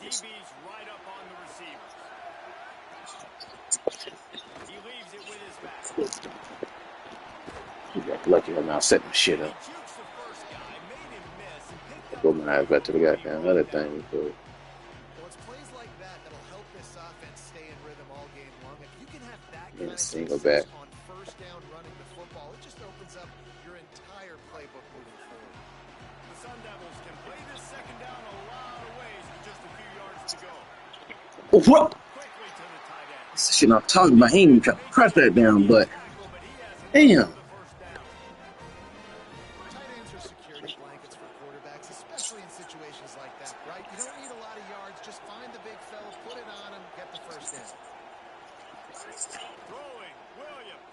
DB's right up on the receivers. He leaves it with his back.
You got lucky I'm not setting shit
He
up.
jukes the first guy, made him miss, and picked
I
up
go my ass back to the goddamn other thing. So
Well, it's plays like that that'll help this offense stay in rhythm all game long. If you can have that
get
kind
a
of
single
success
back.
on first down running the football, it just opens up your entire playbook moving forward.
the Sun Devils can play this second down a lot of ways with just a few yards to go.
What?
Quickly to the tight end.
This shit I'm talking about. He ain't even trying to press that down, but
Tackle, but he hasn't
damn.
the first down.
Tight ends are security blankets for quarterbacks, especially in situations like that, right? You don't need a lot of yards. Just find the big fella, put it on him, get the first down.
Throwing, Williams.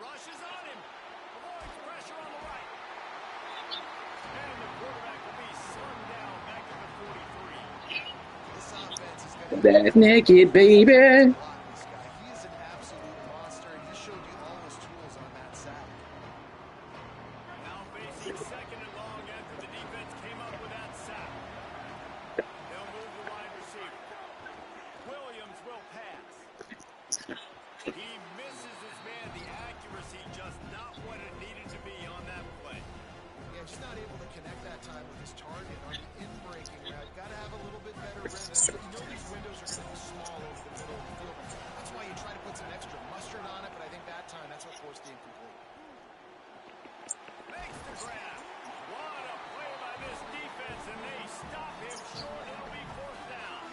Rushes on him. Avoids pressure on the right. And the quarterback will be slung down back at the 43.
This offense is going to
That's naked, baby.
block this guy. He is an absolute monster, and he showed you rhythm, but you know these windows are going to be small over the middle of the field. That's why you try to put some extra mustard on it, but I think that time that's what forced the incomplete.
Makes the grab. What a play by this defense, and they stop him short. It'll be fourth down.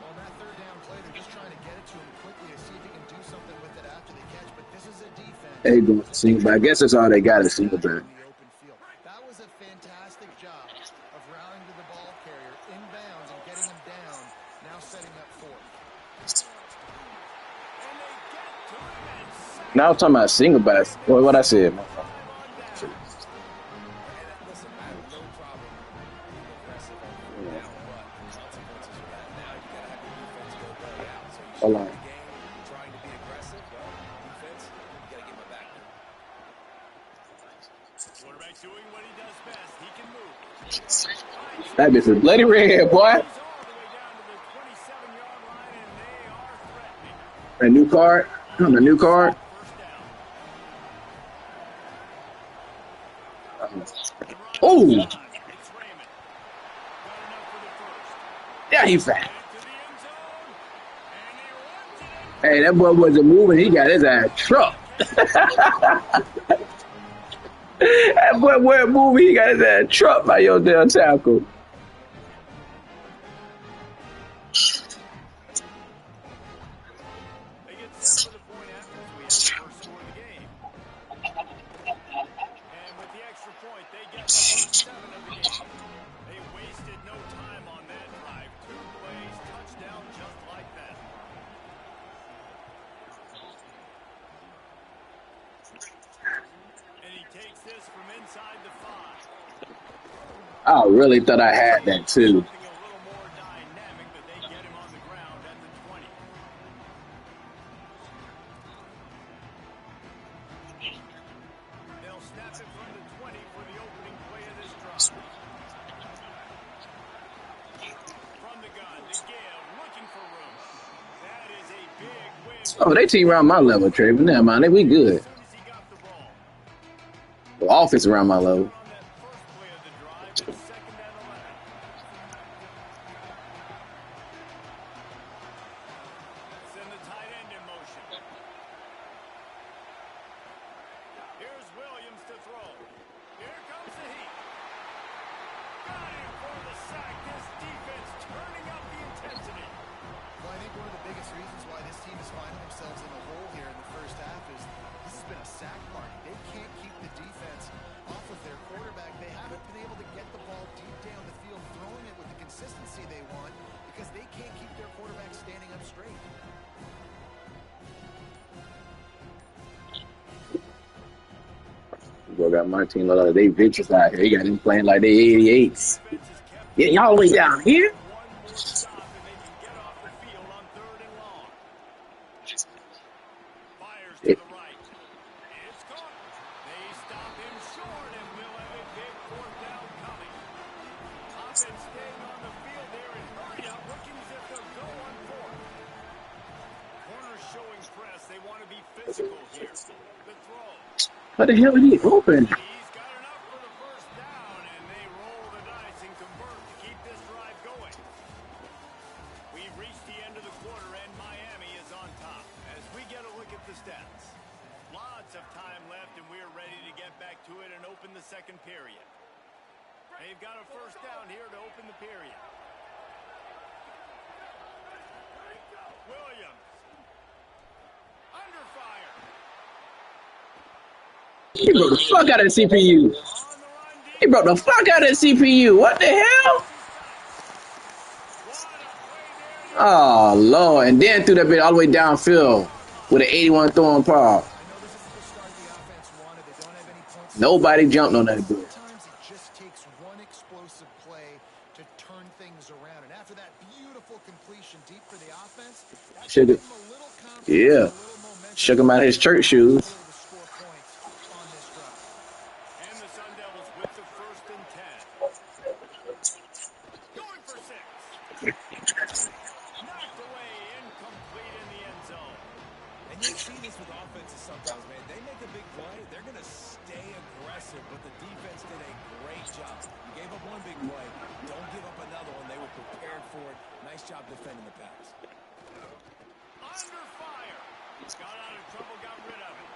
On that third down play, they're just trying to get it to him quickly to see if he can do something with it after the catch, but this is a defense.
They go single back. I guess that's all they got is single back.
That was a fantastic job of rallying to the ball carrier inbounds and getting him down, now setting up fourth.
Now I'm talking about single backs. What I said.
Listen, I have no problem being aggressive on fourth down, but the consequences of that now, you got to have your defense go belly out. So you start the game trying to be aggressive. Well, defense, you got to give them back.
Quarterback doing what he does best. He can move.
That bitch is bloody red, boy.
He's all the way down to the 27-yard line, and they are threatening.
A new card. On the new card. Oh, yeah, he fat. Hey, that boy wasn't moving. He got his ass trucked. That boy wasn't moving. He got his ass trucked by your damn tackle.
They get set for the point after we have the first score of the game. And with the extra point, they get the first 7 of the game. They wasted no time on that drive. 2 plays, touchdown just like that. And he takes this from inside the 5.
I really thought I had that too.
Something a little more dynamic, but they get him on the ground at the 20. They'll snap it from the 20 for the opening play of this drive. From the gun, the give, looking for room. That is a big win.
Oh, they team around my level, Trey. But never mind, we good.
As soon as he got the ball.
The offense around my level.
On that first play of the drive, it's 2nd and 11. Send the tight end in motion. Here's Williams to throw. Here comes the heat. Got him for the sack. This defense turning up the intensity.
Well, I think one of the biggest reasons why this team is finding themselves in a hole here in the first half is this has been a sack party. They can't keep the defense off of their quarterback. They haven't been able to get the ball deep down the field, throwing it with the consistency they want because they can't keep their quarterback standing up straight.
Bro, got my team a lot of they bitches out here. He got him playing like they 88s. Yeah, y'all the way down here.
One more stop and they can get off the field on 3rd and long. Fires to the right. It's caught. They stop him short and we'll have a big 4th down coming. Offense staying on the field there and hurry up, looking as if they'll go on 4th. Corners showing press. They want to be physical here. The throw.
What the hell is he open?
He's got enough for the first down, and they roll the dice and convert to keep this drive going. We've reached the end of the quarter, and Miami is on top. As we get a look at the stats, lots of time left, and we're ready to get back to it and open the second period. They've got a first down here to open the period. Williams. Under fire.
He broke the fuck out of the CPU. He broke the fuck out of the CPU. What the hell? Oh, Lord. And then threw that bit all the way downfield with an 81 throwing power. Nobody jumped on that bit.
Sometimes it just takes one explosive play to turn things around. And after that beautiful completion deep for the offense, that
Shook
gave
it.
him a little confidence,
Yeah.
a little momentum.
Shook him out of his church shoes.
To score points on this drive.
And the Sun Devils with the 1st and 10. Going for 6. Knocked away, incomplete in the end zone.
And you see this with offenses sometimes, man. They make a big play. They're going to stay aggressive, but the defense did a great job. You gave up one big play. Don't give up another one. They were prepared nice job defending the pass.
Under fire. Got out of trouble, got rid of it.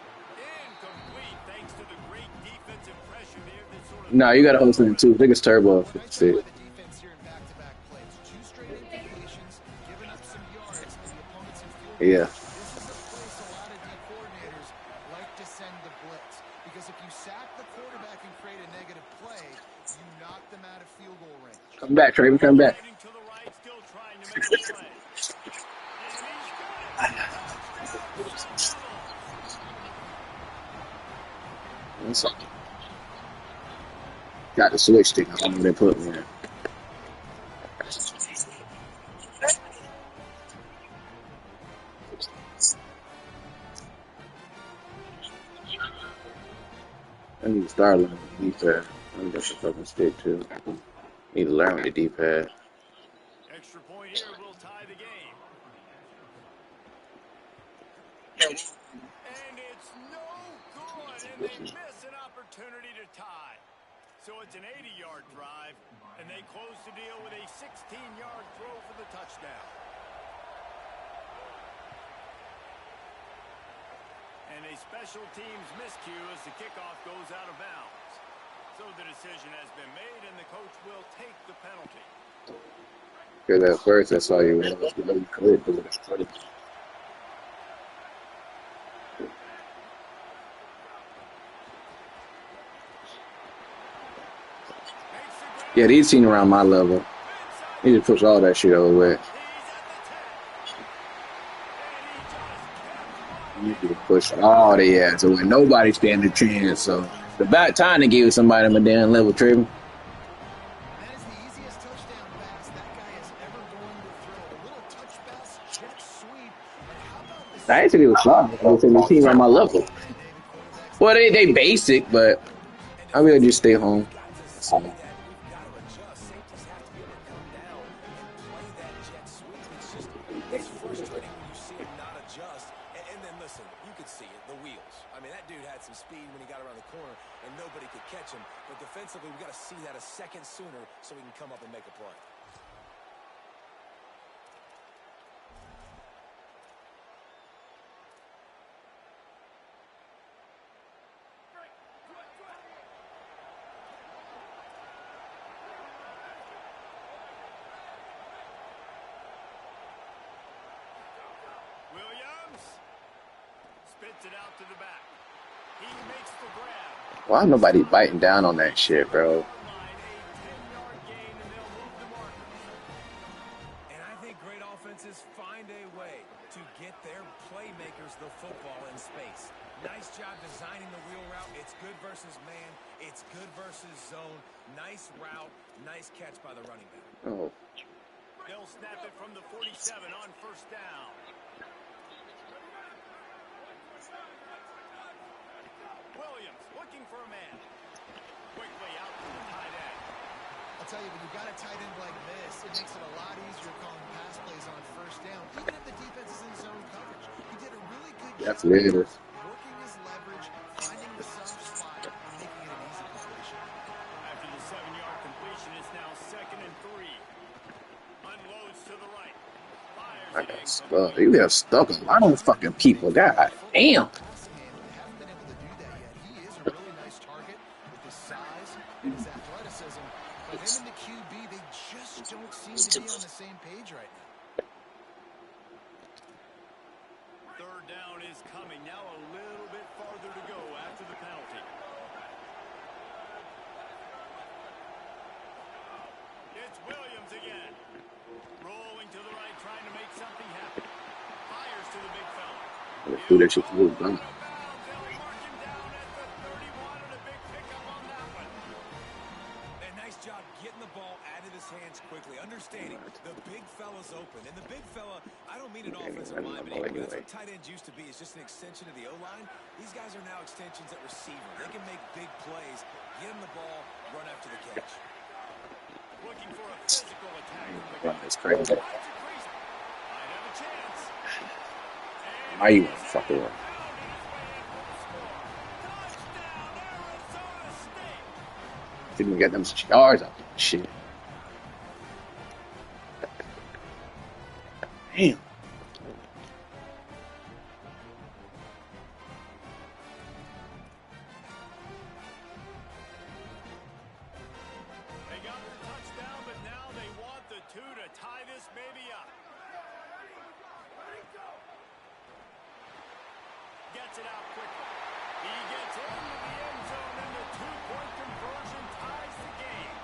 Incomplete thanks to the great defensive pressure there that sort of...
Nah, you gotta hold something too. I think it's turbo.
What I
That's
saw by
it.
the defense here in back-to-back plays. 2 straight incompletions, giving up some yards, and the opponents in field goal.
Yeah.
This is a place a lot of D coordinators like to send the blitz. Because if you sack the quarterback and create a negative play, you knock them out of field goal range.
Come back, Trey. Come back.
Heading to the right, still trying to make a play. And he's got it. Touchdown,
Got the switch stick on they put me in. I need to start learning the D-pad. I need to fucking stick too. Need to learn the D-pad.
Extra point here will tie the game. And it's no good, and they miss an opportunity to tie. So it's an 80-yard drive, and they close the deal with a 16-yard throw for the touchdown. And a special teams miscue as the kickoff goes out of bounds. So the decision has been made, and the coach will take the penalty.
Because at first I saw you when it was really good, but it's funny. Yeah, these teams around my level. Need to push all that shit over. You need to push all the ass away. Nobody stand a chance. So the bad time to give somebody my damn level tripping.
That is the easiest touchdown pass that guy is ever going to throw. A little touch pass, jet sweep, and how about the...
I actually was shocked. I said the team on my level. Well, they basic, but I will just stay home. So,
It's frustrating when you see him not adjust. And then, listen, you could see it, the wheels. I mean, that dude had some speed when he got around the corner, and nobody could catch him. But defensively, we've got to see that a second sooner so he can come up and make a play.
Spits it out to the back. He makes the grab.
why nobody biting down on that shit, bro?
And I think great offenses find a way to get their playmakers the football in space. Nice job designing the wheel route. It's good versus man. It's good versus zone. Nice route. Nice catch by the running back.
Oh,
They'll snap it from the 47 on first down. Williams looking for a man. Quickly out to the tight end.
I'll tell you, when you've got a tight end like this, it makes it a lot easier calling pass plays on first down, even if the defense is in zone coverage. He did a really good
that's
job
weird.
working his leverage, finding the soft spot, and making it an easy completion.
After the 7-yard completion, it's now 2nd and 3. Unloads to the right. Fires
I
it
got
in.
stuck. You have stuck a lot of fucking people. God damn.
Passing game, they haven't been able to do that yet. He is a really nice target with his size and his athleticism. But him and the QB, they just don't seem to be on the same page right now.
Third down is coming. Now a little bit farther to go after the penalty. It's Williams again. Rolling to the right, trying to make something happen. Fires to the big fella.
Do that shit for you, bro.
They'll mark him down at the 31 and a big pickup on that one.
And nice job getting the ball out of his hands quickly. Understanding the big fella's open. And the big fella, I don't mean an offensive lineman anymore. That's what tight ends used to be. It's just an extension of the O-line. These guys are now extensions at receiver. They can make big plays, get him the ball, run after the catch.
Looking for a physical attack.
That's crazy.
Might have a chance.
Why you want to fuck around? Didn't get them yards out of shit. Damn.
They got the touchdown, but now they want the 2 to tie this baby up. Gets it out quickly. He gets into the end zone, and the 2-point conversion ties the game.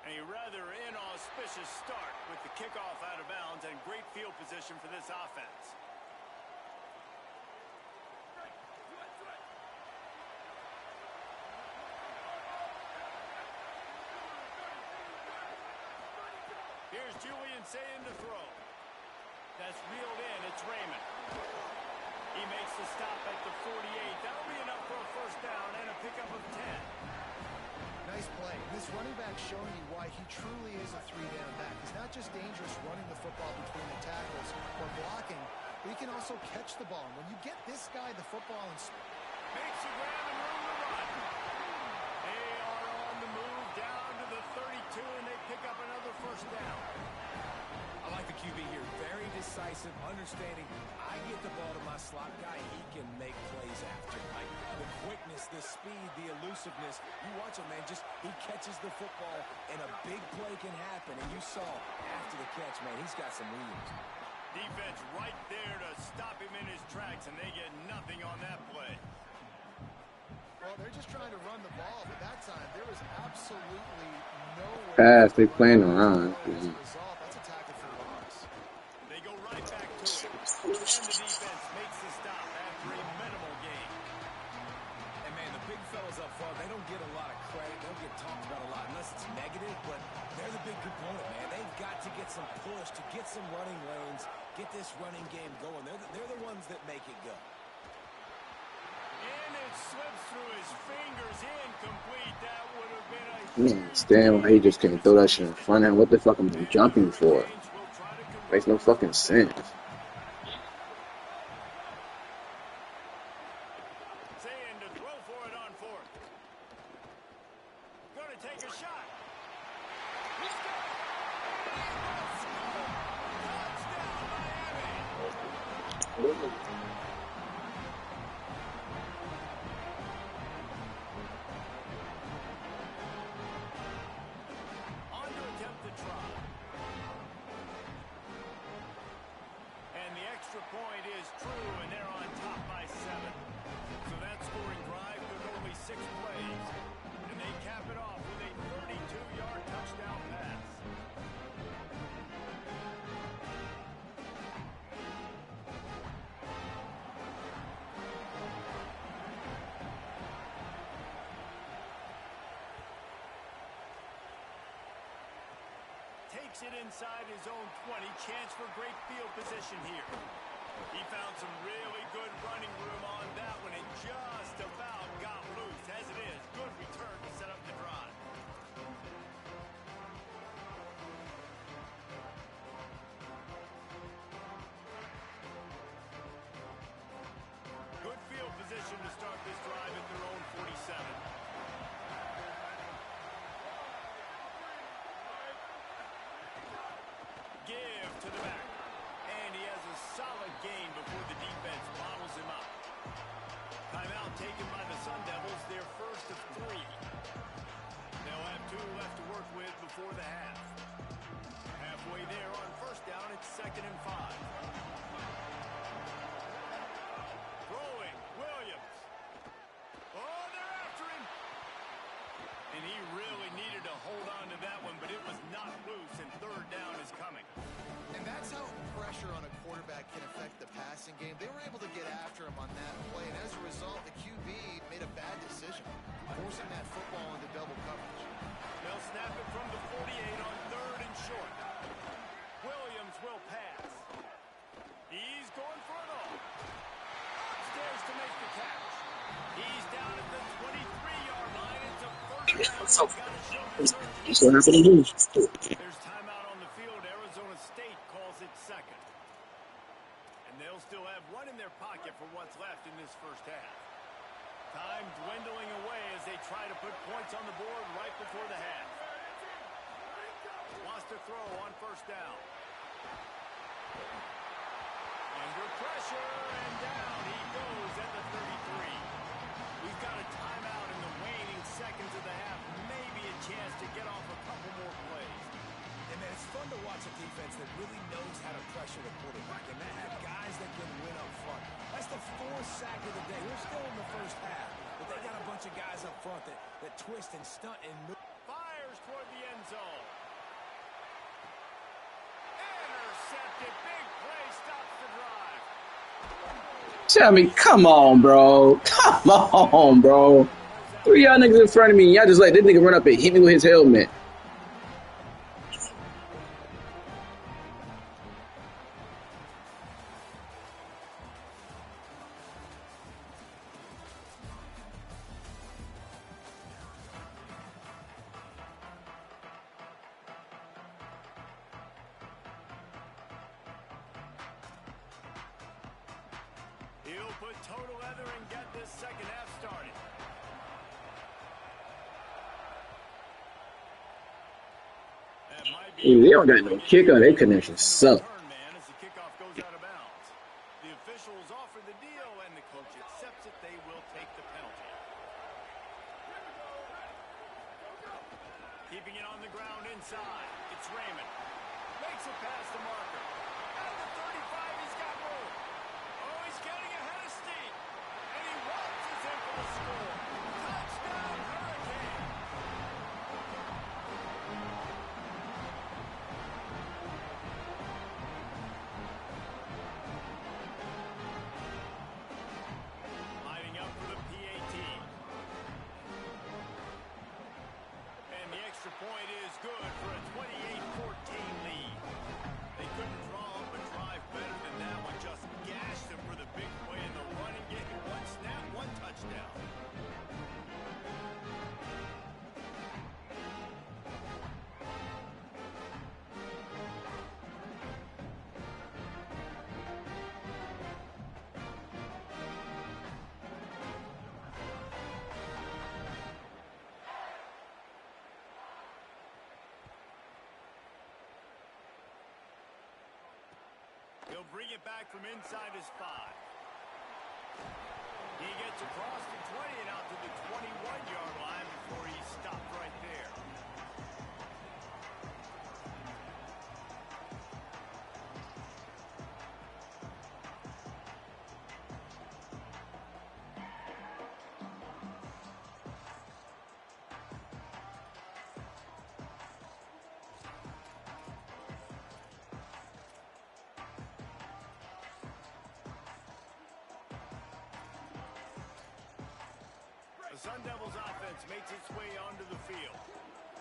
A rather inauspicious start with the kickoff out of bounds and great field position for this offense. Here's Julian saying to throw. That's reeled in. It's Raymond. He makes the stop at the 48. That'll be enough for a first down and a pickup of 10.
Nice play. This running back showing you why he truly is a three-down back. He's not just dangerous running the football between the tackles or blocking, but he can also catch the ball. And when you get this guy the football and
makes the grab and room to run. They are on the move down to the 32, and they pick up another first down.
I like the QB here. Very decisive, understanding. I get the ball to my slot guy. He can make plays after. Like the quickness, the speed, the elusiveness. You watch him, man. Just he catches the football, and a big play can happen. And you saw after the catch, man, he's got some wheels.
Defense right there to stop him in his tracks, and they get nothing on that play.
well, they're just trying to run the ball, but that time there was absolutely no way.
Pass, they playing around.
As a result, that's a tackle for loss.
They go right back to it. And the defense makes the stop after a minimal gain.
And, man, the big fellas up front, they don't get a lot of credit. They don't get talked about a lot unless it's negative, but they're the big component, man. They've got to get some push, to get some running lanes, get this running game going. They're the ones that make it go.
And it slips through his fingers, incomplete. That would have been a
Stand why he just can't throw that shit in front of him. What the fuck am I jumping for? Makes no fucking sense.
saying to throw for it on fourth. Going to take a shot. He's got it. Touchdown, Miami. On to attempt the try. And the extra point is true, and they're on top by 7. So that scoring drive took only 6 plays. And they cap it off with a 32-yard touchdown pass. Takes it inside his own 20. Chance for great field position here. He found some really good running room on that one and just about got loose. As it is, good return to set up the drive. Good field position to start this drive at their own 47. Give to the back. And he has a solid gain before the defense bottles him up. Timeout taken by the Sun Devils, their first of 3. They'll have 2 left to work with before the half. Halfway there on first down, it's 2nd and 5. Throwing, Williams. Oh, they're after him. And he really needed to hold on to that one, but it was not loose, and 3rd down is coming.
And that's how pressure on a game, they were able to get after him on that play. And as a result, the QB made a bad decision, forcing that football into double coverage.
They'll snap it from the 48 on 3rd and short. Williams will pass. He's going for it all. Upstairs to make the catch. He's down at the 23-yard line. It's a first down.
That's what happened to lose.
There's timeout on the field. Arizona State calls it second. And they'll still have one in their pocket for what's left in this first half. Time dwindling away as they try to put points on the board right before the half. Wants to throw on first down. Under pressure and down he goes at the 33. We've got a timeout in the waning seconds of the half. Maybe a chance to get off a couple more plays.
And man, it's fun to watch a defense that really knows how to pressure the quarterback and that have guys that can win up front. That's the 4th sack of the day. We're still in the first half, but they got a bunch of guys up front that twist and stunt and move.
Fires toward the end zone. Intercepted. Big play stops the drive.
Tell me, come on, bro. Come on, bro. 3 y'all niggas in front of me. Y'all just let this nigga run up and hit me with his helmet.
He'll put total leather and get this second half started. That might be
They don't got no kicker. Their connection suck.
man as the kickoff goes out of bounds. The officials offer the deal and the coach accepts it. They will take the penalty. Keeping it on the ground inside. It's Raymond. Makes it past the marker. At the 35, he's got room. Oh, he's getting ahead of steam. And he waltzes in for the score. Touchdown, Hurricane. Lining up for the PAT. And the extra point is good for a 28-14 lead. They couldn't draw up a drive better than that one. Just gashed them for the big play in the running game. One snap, one touchdown. He'll bring it back from inside his 5. He gets across the 20 and out to the 21-yard line before he stopped right there. The Sun Devils offense makes its way onto the field.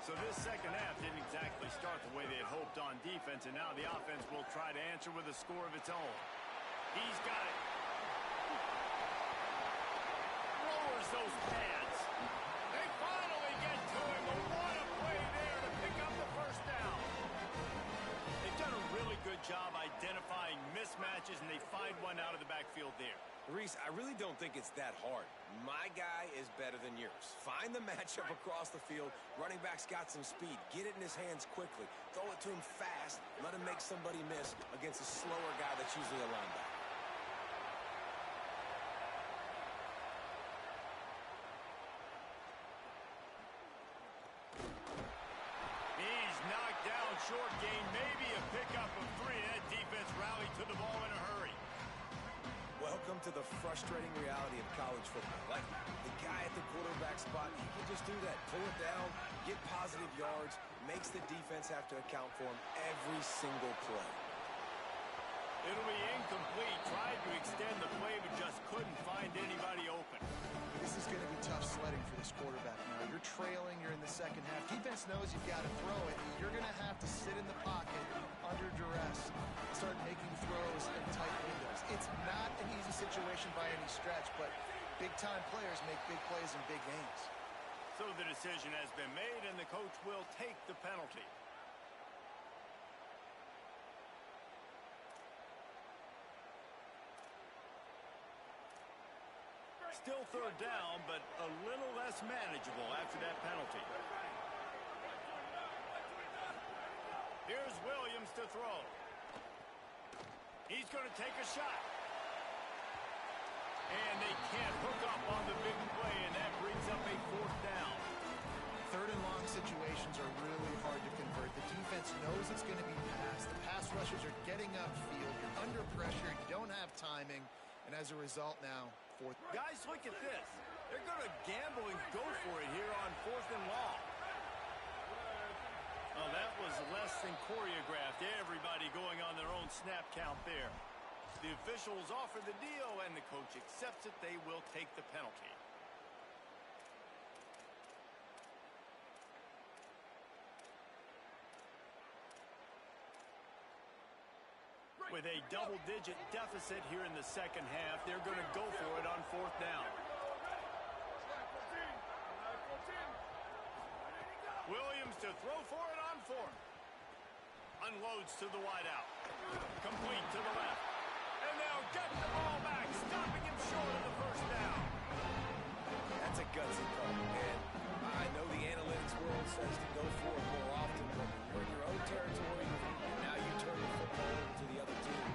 So this second half didn't exactly start the way they had hoped on defense, and now the offense will try to answer with a score of its own. He's got it. Lowers those pads. They finally get to him, but what a play there to pick up the first down. They've done a really good job identifying mismatches, and they find one out of the backfield there.
Reese, I really don't think it's that hard. My guy is better than yours. Find the matchup across the field. Running back's got some speed. Get it in his hands quickly. Throw it to him fast. Let him make somebody miss against a slower guy that's usually a linebacker.
He's knocked down short gain. Maybe a pickup of 3. That defense rallied to the ball in a hurry.
Welcome to the frustrating reality of college football. Like, the guy at the quarterback spot, he can just do that. Pull it down, get positive yards, makes the defense have to account for him every single play.
It'll be incomplete. Tried to extend the play, but just couldn't find anybody open.
This is going to be tough sledding for this quarterback now. You're trailing. You're in the second half. Defense knows you've got to throw it. You're going to have to sit in the pocket under duress, start making throws in tight windows. It's not an easy situation by any stretch, but big-time players make big plays in big games.
So the decision has been made, and the coach will take the penalty. Still third down, but a little less manageable after that penalty. Here's Williams to throw. He's going to take a shot. And they can't hook up on the big play, and that brings up a fourth down.
Third and long situations are really hard to convert. The defense knows it's going to be passed. The pass rushers are getting upfield. You're under pressure. You don't have timing. And as a result now, fourth.
Guys, look at this. They're going to gamble and go for it here on fourth and long. Oh, that was less than choreographed. Everybody going on their own snap count there. The officials offer the deal, and the coach accepts it. They will take the penalty. With a double-digit deficit here in the second half, they're going to go for it on fourth down. Williams to throw for it on fourth. Unloads to the wideout. Complete to the left. And now get the ball back, stopping him short of the first down.
That's a gutsy call. And I know the analytics world says to go for it more often, but when you're in your own territory, and now you turn the football over to the other team,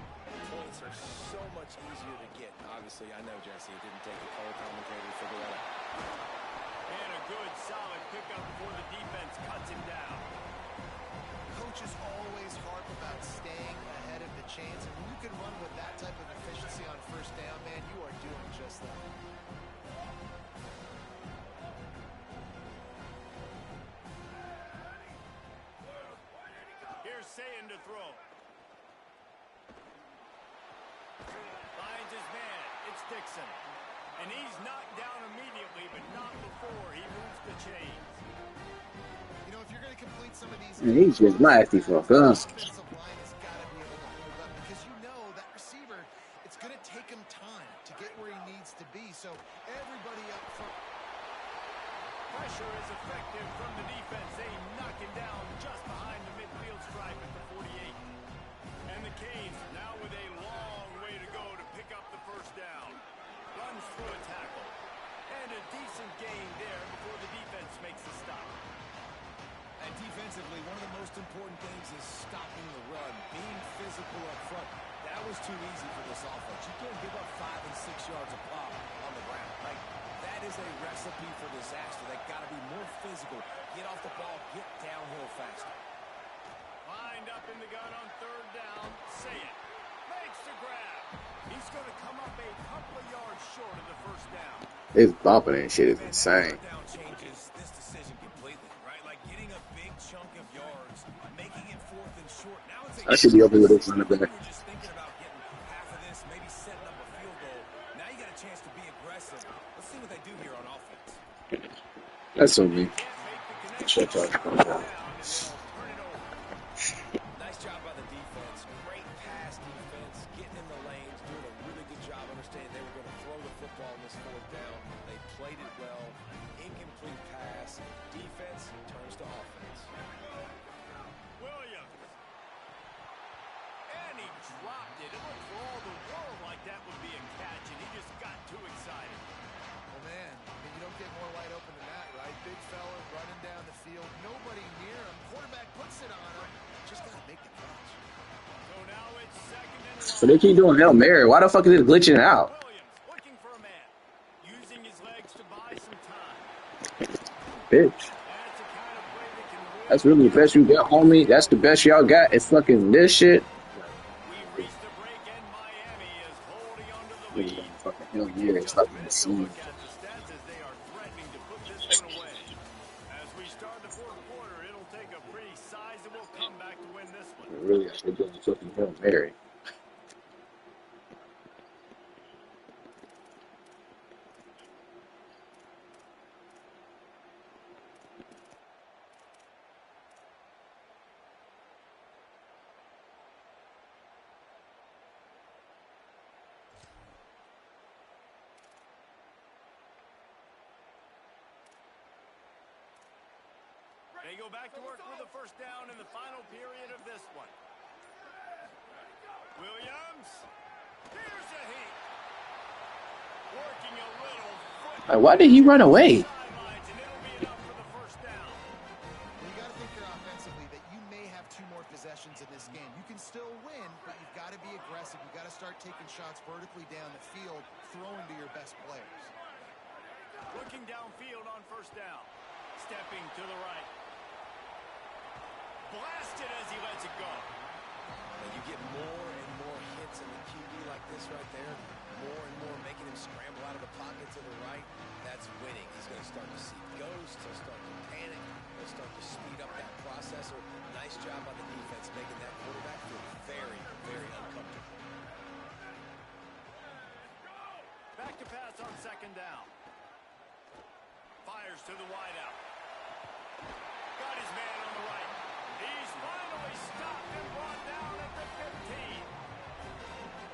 points are so much easier to get. Obviously, I know, Jesse, it didn't take a color commentator to figure that out.
And a good, solid pickup before the defense cuts him down.
Coaches always harp about staying ahead of the chains, and when you can run with that type of efficiency on first down, man, you are doing just that.
Here's Sayin to throw. Finds his man. It's Dixon. And he's knocked down immediately, but not before he moves the chains.
You know, if you're going to complete some of these...
Man, he's just nasty for a gun.
Offensive line has got to be able to hold up because you know that receiver, it's going to take him time to get where he needs to be. So everybody up front.
Pressure is effective from the defense. They knock him down just behind the midfield stripe at the 48. And the Canes now with a long way to go to pick up the first down. Runs through a tackle. And a decent gain there before the defense makes the stop.
And defensively, one of the most important things is stopping the run, being physical up front. That was too easy for this offense. You can't give up 5 and 6 yards a pop on the ground. Like, that is a recipe for disaster. They got to be more physical. Get off the ball, get downhill faster.
Lined up in the gun on third down. Say it. Makes the grab. He's going to come up a couple of yards short of the first down.
This bopping and shit is insane.
Down changes this decision completely, right? Like getting a big chunk of yards, making it fourth and short. Now it's
I should be open with this running back.
You were just thinking about getting half of this, maybe setting up a field goal. Now you got a chance to be aggressive. Let's see what they do here on offense.
That's on me. Shut up.
Nice job by the defense. Great pass defense, getting in the lanes, doing a really good job understanding they were going to throw the football in this fourth down. They played it well. Incomplete pass. Defense turns to offense.
Williams. And he dropped it. It looked for all the world like that would be a catch, and he just got too excited.
Well, man, I mean, you don't get more wide open than that, right? Big fella running down the field. Nobody near him. Quarterback puts it on him. Just got to make the catch.
So now it's second and long.
But they keep doing Hail Mary. Why the fuck is it glitching out?
Williams looking for a man. Using his legs to buy some time.
Bitch.
That's the kind of play that can win.
That's really the best you got, homie. That's the best y'all got. It's fucking this shit.
We've reached the break, and Miami is holding on to the lead.
Fucking Hail Mary. It's not the scene.
Look at the stats as they are threatening to put this one away. As we start the fourth quarter, it'll take a pretty sizable comeback to win this one.
Really, I should do fucking Hail Mary.
They go back to work with the first down in the final period of this one. Williams. Here's a heat. Working a little foot.
Why did he run away?
Sidelines, and it'll be enough for the first down.
You got to think here offensively that you may have 2 more possessions in this game. You can still win, but you've got to be aggressive. You've got to start taking shots vertically down the field, throwing to your best players.
Looking downfield on first down. Stepping to the right. Blasted as he lets it go.
And you get more and more hits in the QB like this right there. More and more making him scramble out of the pocket to the right. That's winning. He's going to start to see ghosts. He'll start to panic. He'll start to speed up that process. Nice job on the defense making that quarterback feel very, very uncomfortable.
Back to pass on second down. Fires to the wideout. Got his man on the right. He's finally stopped and brought down at the 15.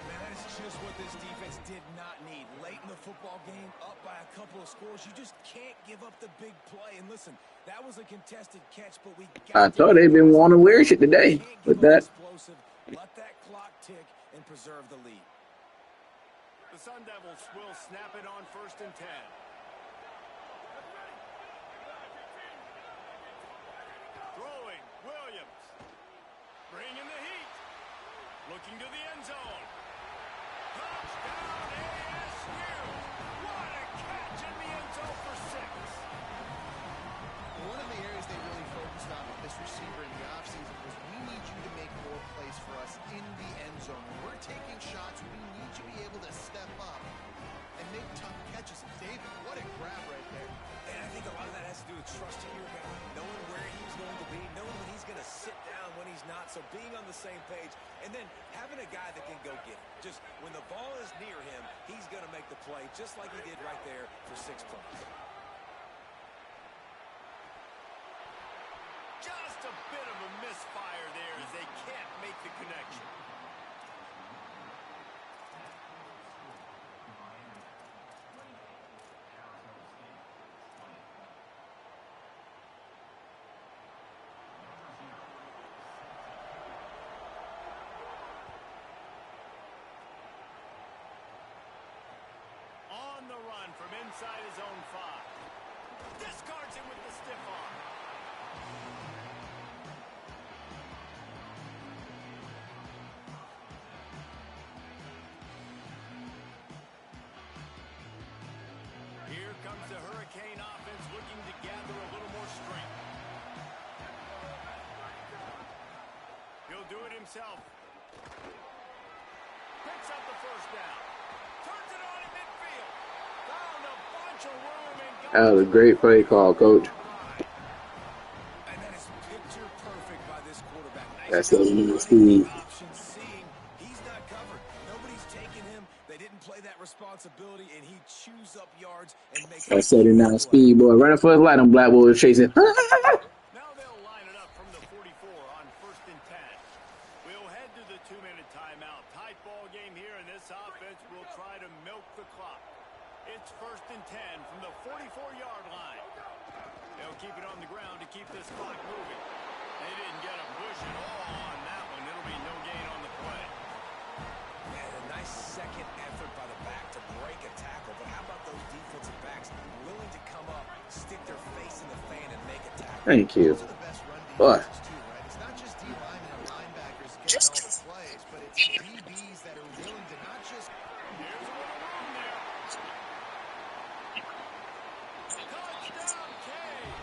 Man, that is just what this defense did not need. Late in the football game, up by a couple of scores, you just can't give up the big play. And listen, that was a contested catch, but we got
I thought they'd been wanting weird shit today with that.
Explosive. Let that clock tick and preserve the lead.
The Sun Devils will snap it on first and 10. Throwing, Williams. Bringing the heat. Looking to the end zone. Touchdown ASU. What a catch in the end zone for 6.
One of the areas they really focused on with this receiver in the offseason was we need you to make more plays for us in the end zone. When we're taking shots, we need you to be able to step up and make tough catches. David, what a grab right there.
And I think a lot of that has to do with trusting your guy, knowing where he's going to be, knowing when he's going to sit down, when he's not. So being on the same page, and then having a guy that can go get it. Just when the ball is near him, he's going to make the play, just like he did right there for 6 points.
Just a bit of a misfire there as they can't make the connection. On the run from inside his own 5. Discards it with the stiff arm. Here comes the Hurricane offense looking to gather a little more strength. He'll do it himself. Picks up the first down. Turns it on in midfield. Found a bunch of room and goes.
That was a great play call, Coach.
And that is picture perfect by this quarterback. Nice
That's
job
what we need to
running
see.
option, seeing he's not covered. Nobody's taking him. They didn't play that responsibility, and he chews up yards and makes
That 79 speed boy running for his life. Them black boys chasing.
Now they'll line it up from the 44 on first and 10. We'll head to the 2-minute timeout. Tight ball game here, and this offense will try to milk the clock. It's first and 10 from the 44-yard line. They'll keep it on the ground to keep this clock moving. They didn't get a push at all on that one. It'll be no gain on the play.
And a nice second effort by the back to break a tackle. But how about those defensive backs willing to come up, stick their face in the fan, and make a tackle?
Thank you.
Those are the best run
Boy.
defenses too, right? It's not just D-linemen and linebackers getting all the plays, but it's DBs that are willing to not just...
Here's a little room there. Touchdown, Cade.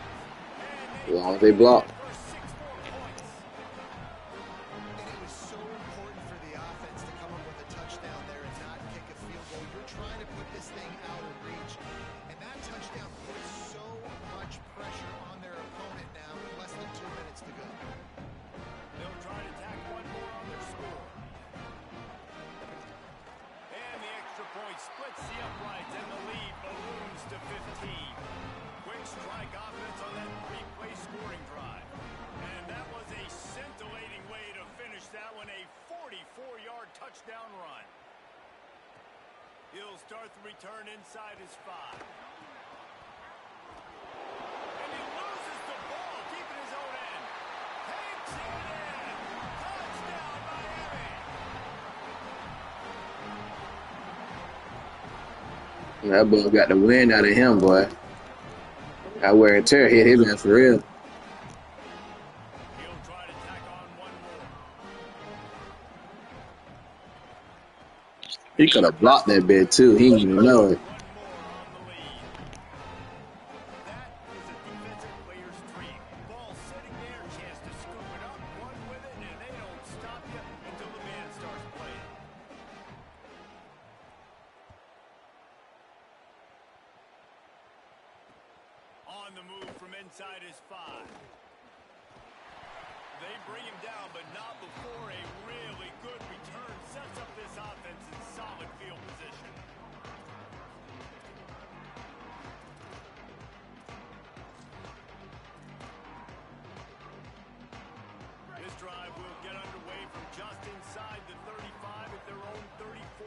As long as they block.
For 6 more points.
And it was so important for the offense to come up with a touchdown there and not kick a field goal. You're trying to put this thing out of reach. And that touchdown puts so much pressure on their opponent now with less than 2 minutes to go.
They'll try to tack one more on their score. And the extra point splits the uprights, and the lead balloons to 15. Quick strike offense on that 3-play scoring drive. And that was a scintillating way to finish that one, a 44-yard touchdown run. He'll start the return inside his 5. And he loses the ball, keeping it
That boy got the wind out of him, boy. That wear and tear hit him in for real.
He'll try to tack on one more.
He could have blocked that bit too. He didn't even know it.
One more on the lead. That is a defensive player's dream. Ball sitting there, chance to scoop it up, run with it, and they don't stop you until the man starts playing. On the move from inside his 5. They bring him down, but not before a really good return sets up this offense in solid field position. This drive will get underway from just inside the 35 at their own 34.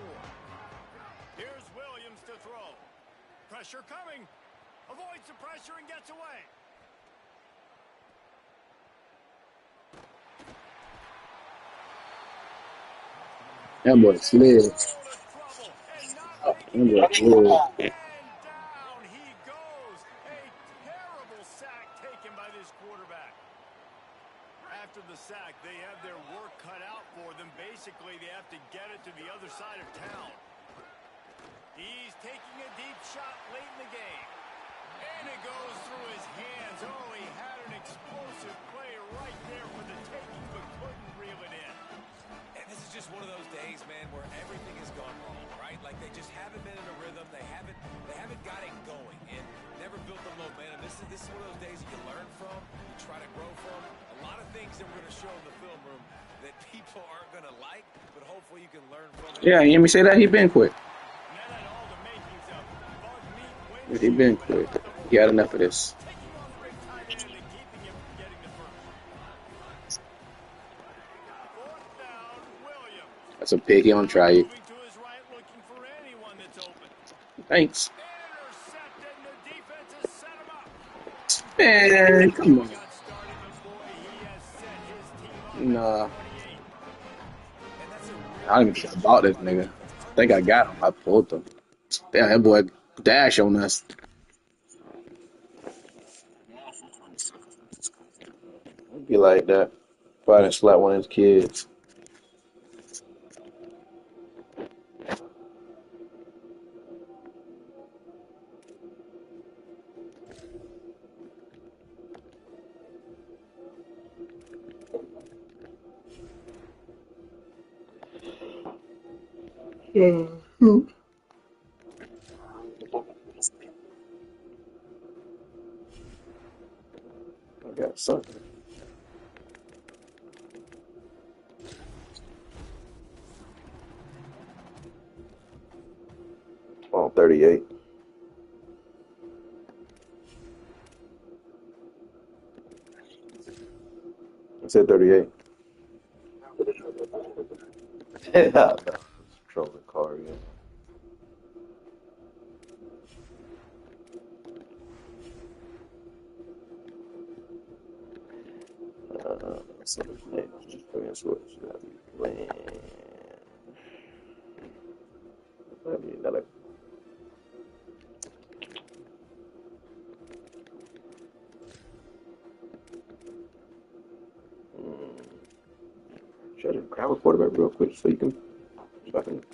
Here's Williams to throw. Pressure coming. Avoids the pressure and gets away.
That boy slid.
Trouble and not
That
making
boy
it.
slid.
And down he goes. A terrible sack taken by this quarterback. After the sack, they have their work cut out for them. Basically, they have to get it to the other side of town. He's taking a deep shot late in the game. And it goes through his hands. Oh, he had an explosive play right there for the taking, but couldn't reel it in.
And this is just one of those days, man, where everything has gone wrong, right? Like they just haven't been in a rhythm. They haven't got it going and never built the momentum. This is one of those days that you learn from, you try to grow from. A lot of things that we're going to show in the film room that people aren't going to like, but hopefully you can learn from it.
Yeah, you hear me say that? He been quick.
That had all the makings of bug meat
He been quick. He had enough of this.
taking on the big tight end and keeping him from getting the first. Fourth down, Williams.
That's a pick. He don't try it.
Moving to his right, looking for anyone that's open.
Thanks.
Intercepted, and the defense has set him up.
Man, come on.
Got started, but boy, he has set his team up.
Nah.
28.
And that's a
I don't even care about this nigga. I think I got him. I pulled him. Damn, that boy dash on us. Be like that. If I didn't slap one of his kids. I got something. Oh, 38. I said 38. Yeah, control the car again. So next what should I be playing? Another. Should I just grab a quarterback real quick so you can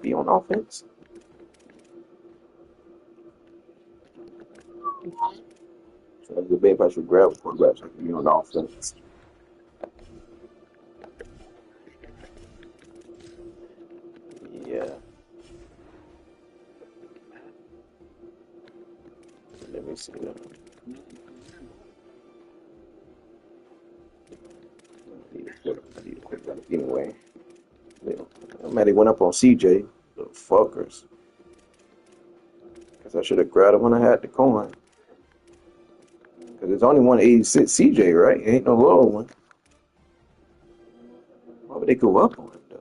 be on offense? So that's the big I should grab a quarterback so I can be on offense. Yeah. Let me see that. I need a quarterback anyway. I'm mad he went up on CJ. Little fuckers. Guess I should have grabbed him when I had the coin. Because there's only 186 CJ, right? Ain't no lower one. Why would they go up on him, though?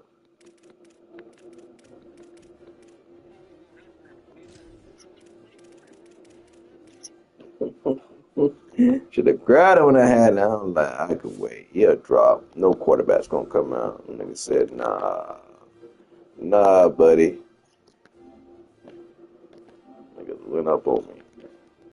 Should have grabbed him when I had it. I'm like, I could wait. He'll drop. No quarterback's going to come out. And nigga said, nah. Nah, buddy. Nigga
went up on me.